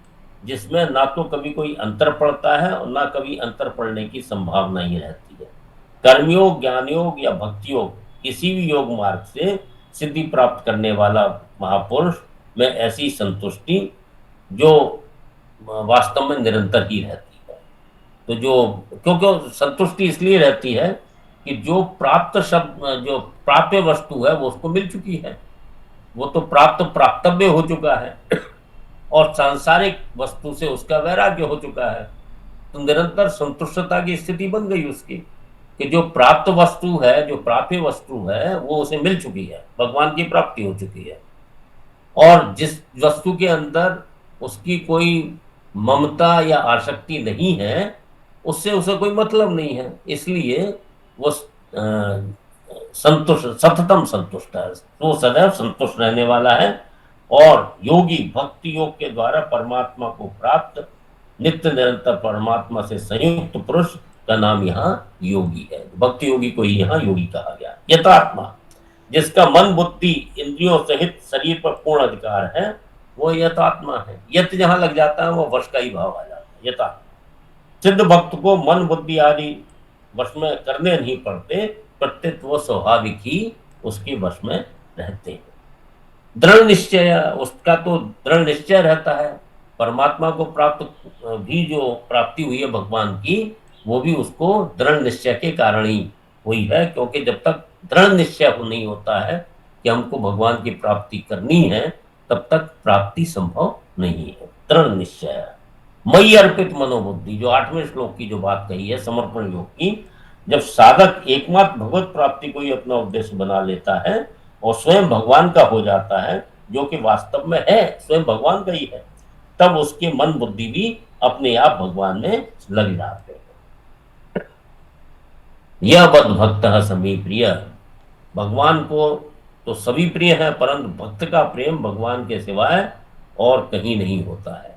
D: जिसमें ना तो कभी कोई अंतर पड़ता है और ना कभी अंतर पड़ने की संभावना ही रहती है। कर्मयोग, ज्ञान योग या भक्ति योग, किसी भी योग मार्ग से सिद्धि प्राप्त करने वाला महापुरुष में ऐसी संतुष्टि जो वास्तव में निरंतर ही रहती है। तो जो क्योंकि संतुष्टि इसलिए रहती है कि जो प्राप्त शब्द, जो प्राप्य वस्तु है वो उसको मिल चुकी है, वो तो प्राप्त प्राप्तव्य हो चुका है और सांसारिक वस्तु से उसका वैराग्य हो चुका है। तो निरंतर संतुष्टता की स्थिति बन गई उसकी कि जो प्राप्त वस्तु है, जो प्राप्य वस्तु है वो उसे मिल चुकी है, भगवान की प्राप्ति हो चुकी है। और जिस वस्तु के अंदर उसकी कोई ममता या आसक्ति नहीं है, उससे उसे कोई मतलब नहीं है, इसलिए वो संतुष्ट, सततम संतुष्ट है, वो सदैव संतुष्ट रहने वाला है। और योगी भक्ति योग के द्वारा परमात्मा को प्राप्त नित्य निरंतर परमात्मा से संयुक्त पुरुष का नाम यहाँ योगी है। भक्ति योगी को ही यहाँ योगी कहा गया। यथात्मा, जिसका मन बुद्धि इंद्रियों सहित शरीर पर पूर्ण अधिकार है, वो यथात्मा है। यत जहां लग जाता है वो वश का ही भाव आ जाता है, यथा। सिद्ध भक्त को मन बुद्धि आदि वश में करने नहीं पड़ते, प्रत्येक वो स्वाभाविक ही उसके वश में रहते हैं। दृढ़ निश्चय, उसका तो दृढ़ निश्चय रहता है। परमात्मा को प्राप्त भी जो प्राप्ति हुई है भगवान की, वो भी उसको दृढ़ निश्चय के कारण ही हुई है, क्योंकि जब तक दृढ़ निश्चय नहीं होता है कि हमको भगवान की प्राप्ति करनी है, तब तक प्राप्ति संभव नहीं है। दृढ़ निश्चय, मई अर्पित मनोबुद्धि, जो 8वें श्लोक की जो बात कही है समर्पण योग की, जब साधक एकमात्र भगवत प्राप्ति को ही अपना उद्देश्य बना लेता है और स्वयं भगवान का हो जाता है, जो कि वास्तव में है स्वयं भगवान का ही है, तब उसके मन बुद्धि भी अपने आप भगवान में लग जाते हैं। यह बद भक्त समी प्रिय, भगवान को तो सभी प्रिय है, परंतु भक्त का प्रेम भगवान के सिवाय और कहीं नहीं होता है।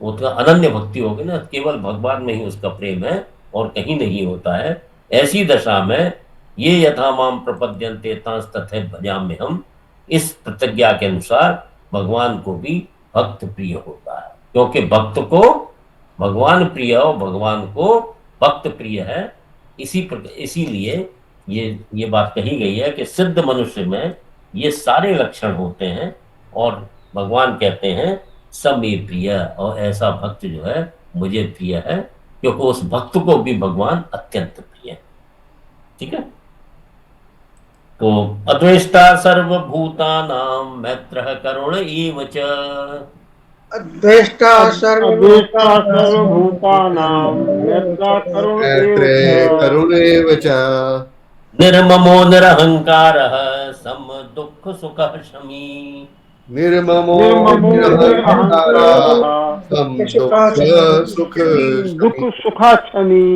D: वो तो अनन्य भक्ति होगी ना, केवल भगवान में ही उसका प्रेम है और कहीं नहीं होता है। ऐसी दशा में ये यथा माम प्रपद्यन्ते तथा भजाम्य हम, इस प्रतिज्ञा के अनुसार भगवान को भी भक्त प्रिय होता है, क्योंकि भक्त को भगवान प्रिय और भगवान को भक्त प्रिय है। इसीलिए ये बात कही गई है कि सिद्ध मनुष्य में ये सारे लक्षण होते हैं और भगवान कहते हैं समे प्रिय, और ऐसा भक्त जो है मुझे प्रिय है, क्योंकि उस भक्त को भी भगवान अत्यंत प्रिय है। ठीक है। तो अद्वेष्टा सर्वभूतानां मैत्रः करुण एव च,
A: अद्वेष्टा सर्वभूतानां मैत्रः
C: करुण एव च,
D: निर्ममो निरहंकारः सम दुःख सुखः शमी,
C: निर्ममो
A: दुख सुखाक्षमी,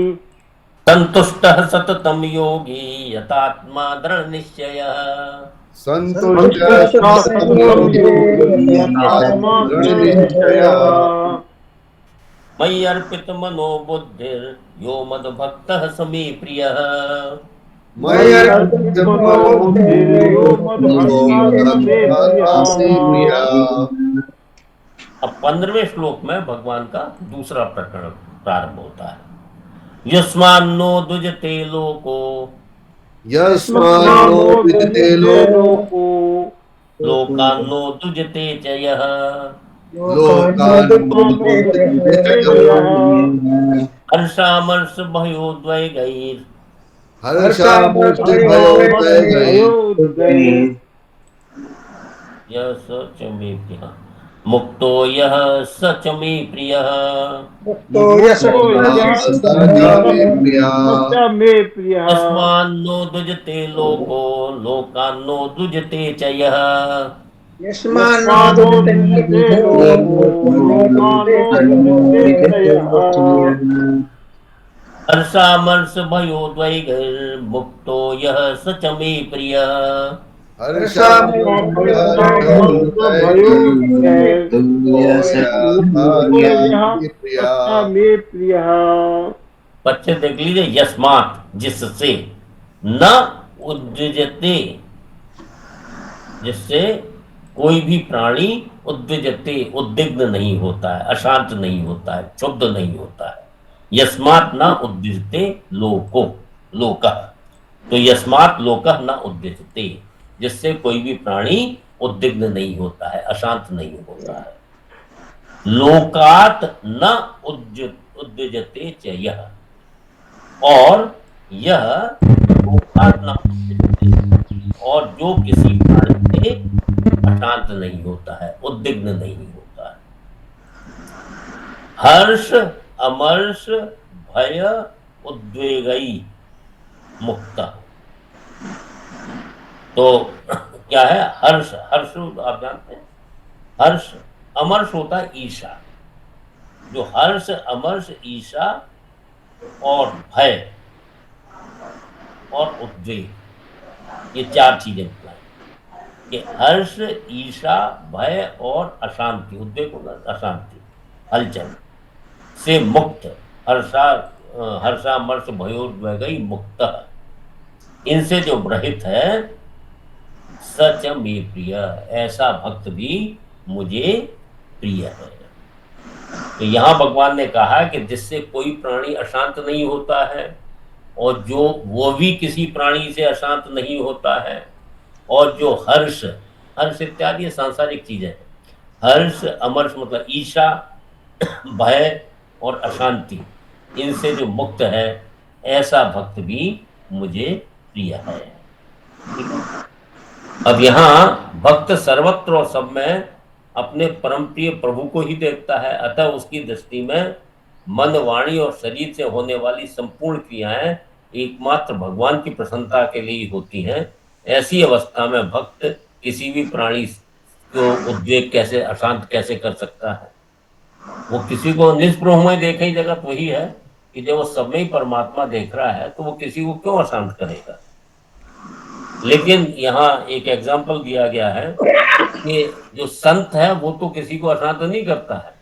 D: संतुष्टः सततं योगी यतात्मा दृढ़ निश्चयः, मयि अर्पित मनो बुद्धिर यो मद्भक्तः समे प्रियः, अब 15वें श्लोक में भगवान का दूसरा प्रकरण प्रारंभ होता है। यस्मान्नो दुजते लोको,
C: यस्मान्नो विदते लोको,
D: लोकान्नो दुजते च यः, हर्षामर्ष भयोद्वेगैर्, यः स च मे प्रियः, मुक्तो यह सच मे प्रियः
H: मुक्तो यश
A: मुक्तो यः सच मे प्रियः
D: यस्मान्नो दुजते लोको लोकान्नो दुजते च यः
H: यस्मान्नो
A: यस्मादो
H: दुजते
A: दुजते लोको लोकानो दुजते च यः
D: हर्षामर्ष भयोद्वेगैर्मुक्तो यः सच मे प्रियः मुक्तो यः सच मे प्रियः। बच्चे देख लीजिए, यस्मात् जिससे, न उद्विजते जिससे कोई भी प्राणी, उद्विजते उद्विग्न नहीं होता है, अशांत नहीं होता है, क्षुब्ध नहीं होता है। यस्मात् न उद्विजते लोको लोकः, तो यस्मात् लोकः न उद्विजते, जिससे कोई भी प्राणी उद्विग्न नहीं होता है, अशांत नहीं होता है। लोकात् न उद्विजते च यः, और यह लोकात् न उद्विजते, और जो किसी प्राणी से अशांत नहीं होता है, उद्विग्न नहीं होता है। हर्ष अमर्ष भय उद्वेगई मुक्ता, तो क्या है हर्ष? हर्ष आप जानते हैं, हर्ष अमर्ष होता है ईर्षा। जो हर्ष अमर्ष ईर्षा और भय और उद्वेग, ये चार चीजें बताएं कि हर्ष ईर्षा भय और अशांति, उद्वेग होगा अशांति, हलचल से मुक्त, हर्षामर्ष भयोद्वेगई मुक्त, इनसे जो रहित है, सच मे प्रिय, ऐसा भक्त भी मुझे प्रिय है। तो यहाँ भगवान ने कहा कि जिससे कोई प्राणी अशांत नहीं होता है, और जो वो भी किसी प्राणी से अशांत नहीं होता है, और जो हर्ष हर्ष इत्यादि सांसारिक चीजें हैं, हर्ष अमर्ष मतलब ईर्षा भय और अशांति, इनसे जो मुक्त है, ऐसा भक्त भी मुझे प्रिय है। ठीक है? अब यहाँ भक्त सर्वत्र और सब में अपने परम प्रिय प्रभु को ही देखता है, अतः उसकी दृष्टि में मन वाणी और शरीर से होने वाली संपूर्ण क्रियाएं एकमात्र भगवान की प्रसन्नता के लिए होती हैं। ऐसी अवस्था में भक्त किसी भी प्राणी को उद्वेग कैसे, अशांत कैसे कर सकता है? वो किसी को निष्प्रभ में देखे ही जगत वही है कि जब वो सब में ही परमात्मा देख रहा है, तो वो किसी को क्यों अशांत करेगा? लेकिन यहाँ एक एग्जाम्पल दिया गया है कि जो संत है वो तो किसी को अशांत नहीं करता है,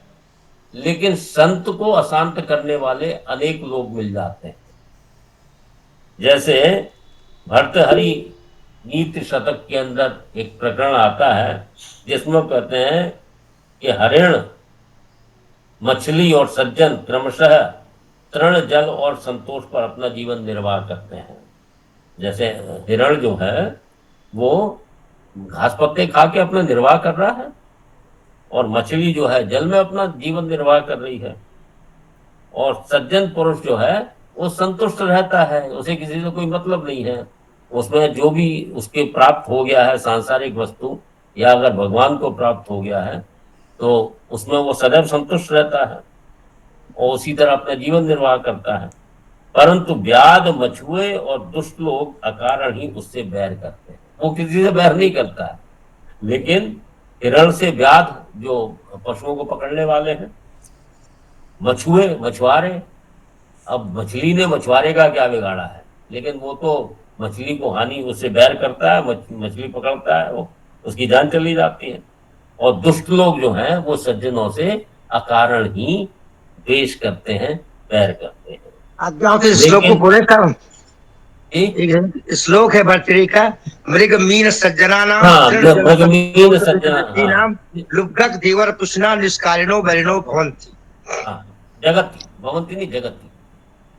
D: लेकिन संत को अशांत करने वाले अनेक लोग मिल जाते हैं। जैसे भर्तहरि नीति शतक के अंदर एक प्रकरण आता है, जिसमें कहते हैं कि हरिण, मछली और सज्जन क्रमशः तृण जल और संतोष पर अपना जीवन निर्वाह करते हैं। जैसे हिरण जो है वो घास पत्ते खा के अपना निर्वाह कर रहा है, और मछली जो है जल में अपना जीवन निर्वाह कर रही है, और सज्जन पुरुष जो है वो संतुष्ट रहता है, उसे किसी से कोई मतलब नहीं है। उसमें जो भी उसके प्राप्त हो गया है सांसारिक वस्तु, या अगर भगवान को प्राप्त हो गया है, तो उसमें वो सदैव संतुष्ट रहता है और उसी तरह अपना जीवन निर्वाह करता है। परंतु व्याध, मछुए और दुष्ट लोग अकारण ही उससे बैर करते हैं। वो किसी से बैर नहीं करता है, लेकिन हिरण से व्याध जो पशुओं को पकड़ने वाले हैं, मछुए मछुआरे, अब मछली ने मछुआरे का क्या बिगाड़ा है? लेकिन वो तो मछली को हानि, उससे बैर करता है, मछली पकड़ता है, वो उसकी जान चली जाती है। और दुष्ट लोग जो हैं वो सज्जनों से अकारण ही द्वेष करते हैं, बैर करते हैं।
H: आज श्लोक को बोले था, एक श्लोक है भर्तृहरि का, मृग मीन सज्जना नाम,
D: मृगमीन सज्जना
H: नाम लुब्धक देवर पुष्णा निष्कारिणो वरिणो भवन्ति।
D: जगति भवन्ति नहीं, जगति,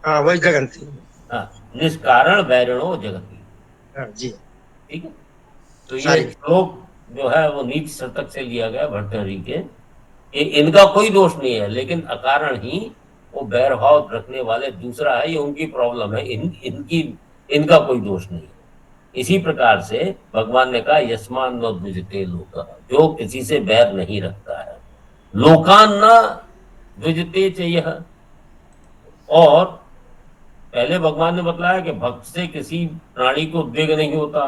H: हाँ वही जगन्ति,
D: हाँ, निष्कारण वैरिणो जगति।
H: जी
D: ठीक है। तो ये श्लोक जो है वो नीति शतक से लिया गया भर्तृहरि के। इनका कोई दोष नहीं है, लेकिन अकारण ही वो बैरभाव रखने वाले दूसरा है, ये उनकी प्रॉब्लम है, इनका कोई दोष नहीं है। इसी प्रकार से भगवान ने कहा यस्मान न द्विजते लोका, जो किसी से बैर नहीं रखता है, लोकान न द्विजते चयः। और पहले भगवान ने बतलाया कि भक्त से किसी प्राणी को उद्वेग नहीं होता।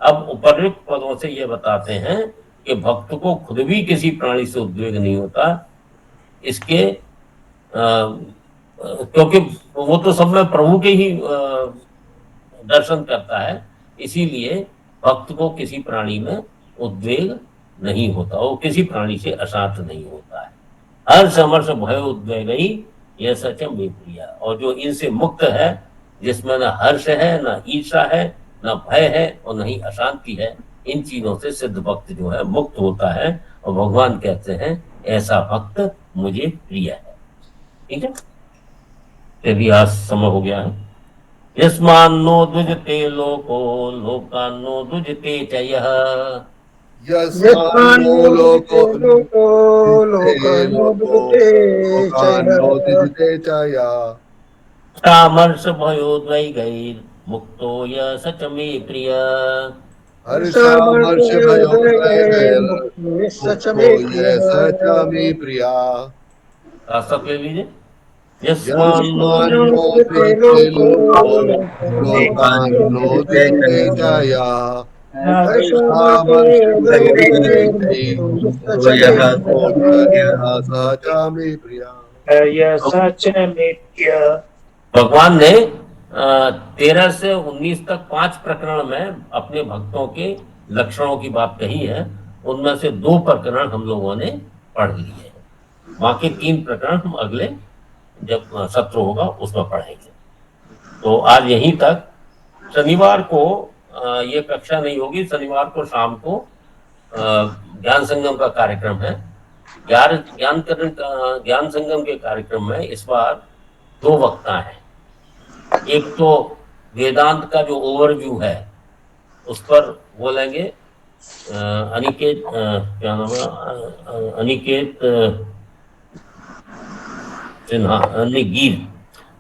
D: अब उपर्युक्त पदों से ये बताते हैं कि भक्त को खुद भी किसी प्राणी से उद्वेग नहीं होता, इसके क्योंकि वो तो सब में प्रभु के ही दर्शन करता है, इसीलिए भक्त को किसी प्राणी में उद्वेग नहीं होता, वो किसी प्राणी से अशांत नहीं होता है। हर समर्ष भय उद्वेग ही यह सच में प्रिया, और जो इनसे मुक्त है, जिसमें न हर्ष है, न ईर्षा है, न भय है और न ही अशांति है, इन चीजों से सिद्ध भक्त जो है मुक्त होता है। और भगवान कहते हैं ऐसा भक्त मुझे प्रिय है। ठीक है, यदि आज समय हो गया है। यस्मान्नो द्विजते लोको लोकान्नो द्विजते चयः,
C: यस्मान्नो लोको लोकान्नो द्विजते चयः,
D: तामर्ष भयोद्वैगैर् मुक्तो य सच मे प्रिय।
C: हर्षामर्ष भयोद्वेगैर् सच मे प्रिया।
D: सब ले लीजिए।
C: यस्मान्नो द्विजते लोको लोकान्नो द्विजते चयः, हर्षामर्ष भयोद्वेगैर् सच मे प्रिया।
D: भगवान ने 13 से 19 तक 5 प्रकरण में अपने भक्तों के लक्षणों की बात कही है। उनमें से 2 प्रकरण हम लोगों ने पढ़ लिए हैं, बाकी 3 प्रकरण हम अगले जब सत्र होगा उसमें पढ़ेंगे। तो आज यहीं तक। शनिवार को ये कक्षा नहीं होगी, शनिवार को शाम को ज्ञान संगम का कार्यक्रम है। ज्ञान संगम के कार्यक्रम में इस बार 2 वक्ता हैं। एक तो वेदांत का जो ओवरव्यू है उस पर बोलेंगे अनिकेत, क्या नाम है, अनिकेत सिन्हा, गिर,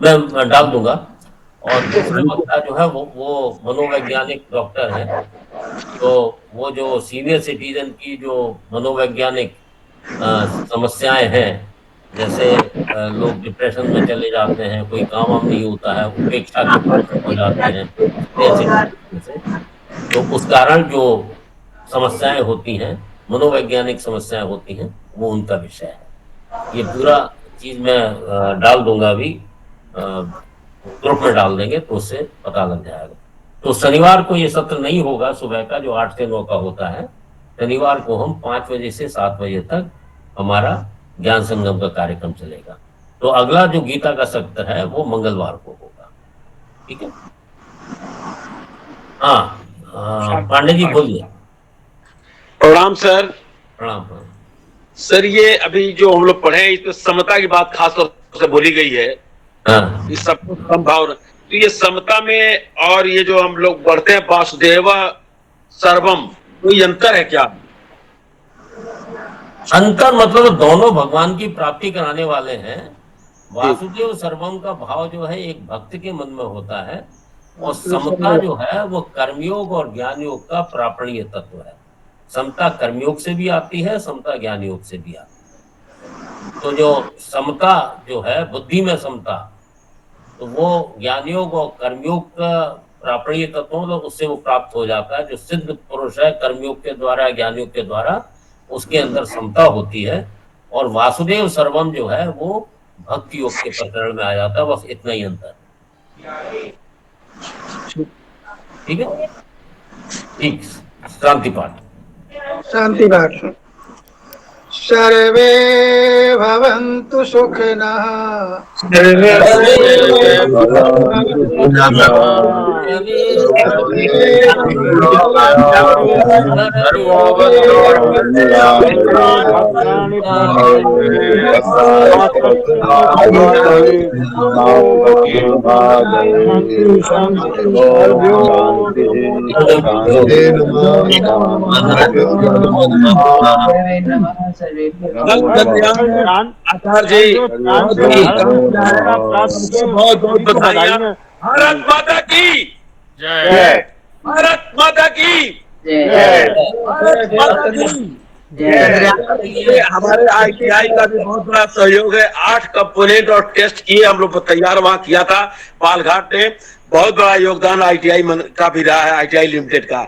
D: मैं डाल दूंगा। और दूसरे वक्ता जो है वो मनोवैज्ञानिक डॉक्टर है। तो वो जो सीनियर सिटीजन की जो मनोवैज्ञानिक समस्याएं हैं, जैसे लोग डिप्रेशन में चले जाते हैं, कोई काम वाम नहीं होता है, उपेक्षा के हो जाते हैं, ऐसे तो उस कारण जो समस्याएं होती हैं, मनोवैज्ञानिक समस्याएं होती हैं, वो उनका विषय है। ये पूरा चीज मैं डाल दूंगा, अभी ग्रुप में डाल देंगे तो उससे पता लग जाएगा। तो शनिवार को ये सत्र नहीं होगा सुबह का, जो 8 से 9 का होता है। शनिवार को हम 5 बजे से 7 बजे तक हमारा ज्ञान संगम का कार्यक्रम चलेगा। तो अगला जो गीता का सत्र है वो मंगलवार को होगा। ठीक है, हाँ, पांडे जी बोलिए।
I: प्रणाम सर।
D: प्रणाम।
I: सर, ये अभी जो हम लोग पढ़े इसमें समता की बात खास तौर से बोली गई है। इस सब समभाव, तो ये समता में और ये जो हम लोग पढ़ते हैं वासुदेव सर्वम, कोई अंतर है क्या?
D: अंतर मतलब दोनों भगवान की प्राप्ति कराने वाले हैं। वासुदेव सर्वम का भाव जो है एक भक्त के मन में होता है, और समता जो है वो कर्मयोग और ज्ञान योग का प्रापणीय तत्व है। समता कर्मयोग से भी आती है, समता ज्ञान योग से भी आती है। तो जो समता जो है बुद्धि में समता, तो वो ज्ञान योग और कर्मयोग का प्रापणीय तत्व, तो उससे वो प्राप्त हो जाता है। जो सिद्ध पुरुष है कर्मयोग के द्वारा, ज्ञान योग के द्वारा, उसके अंदर समता होती है। और वासुदेव सर्वम जो है वो भक्ति योग के प्रकरण में आ जाता है। बस इतना ही अंतर। ठीक है, ठीक। शांति पाठ।
H: शांति पाठ। सर्वे भवन्तु सुखिनः, सर्वे
I: आचार्य जी बहुत बहुत बधाई। भारत माता की जय। भारत माता की
G: जय
I: भारत माता की ये हमारे ITI का भी बहुत बड़ा सहयोग है। 8 कंपोनेंट और टेस्ट किए हम लोग तैयार वहां किया था पालघाट में। बहुत बड़ा योगदान ITI का भी रहा है, ITI लिमिटेड का।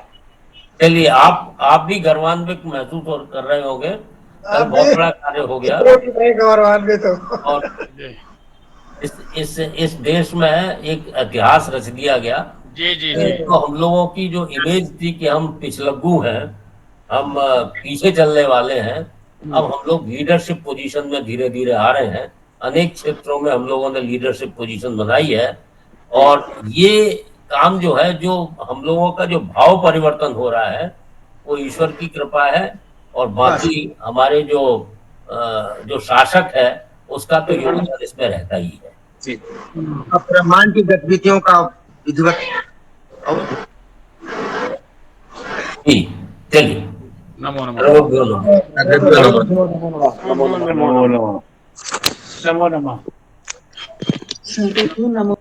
D: चलिए आप भी गर्वान्वित महसूस कर रहे होंगे, कल बहुत बड़ा कार्य हो गया
H: गौरवान्वित
D: और इस देश में एक इतिहास रच दिया गया।
B: जी जी
D: तो हम लोगों की जो इमेज थी कि हम पिछलग्गू हैं, हम पीछे चलने वाले हैं, अब हम लोग लीडरशिप पोजीशन में धीरे धीरे आ रहे हैं। अनेक क्षेत्रों में हम लोगों ने लीडरशिप पोजीशन बनाई है और ये काम जो है, जो हम लोगों का जो भाव परिवर्तन हो रहा है, वो ईश्वर की कृपा है और बाकी हमारे जो शासक है उसका तो योगदान इसमें रहता ही है।
H: ब्रह्मांड की गतिविधियों का विधिवत
D: चलिए
B: नमो नमो
H: नमो नमो।
G: नमो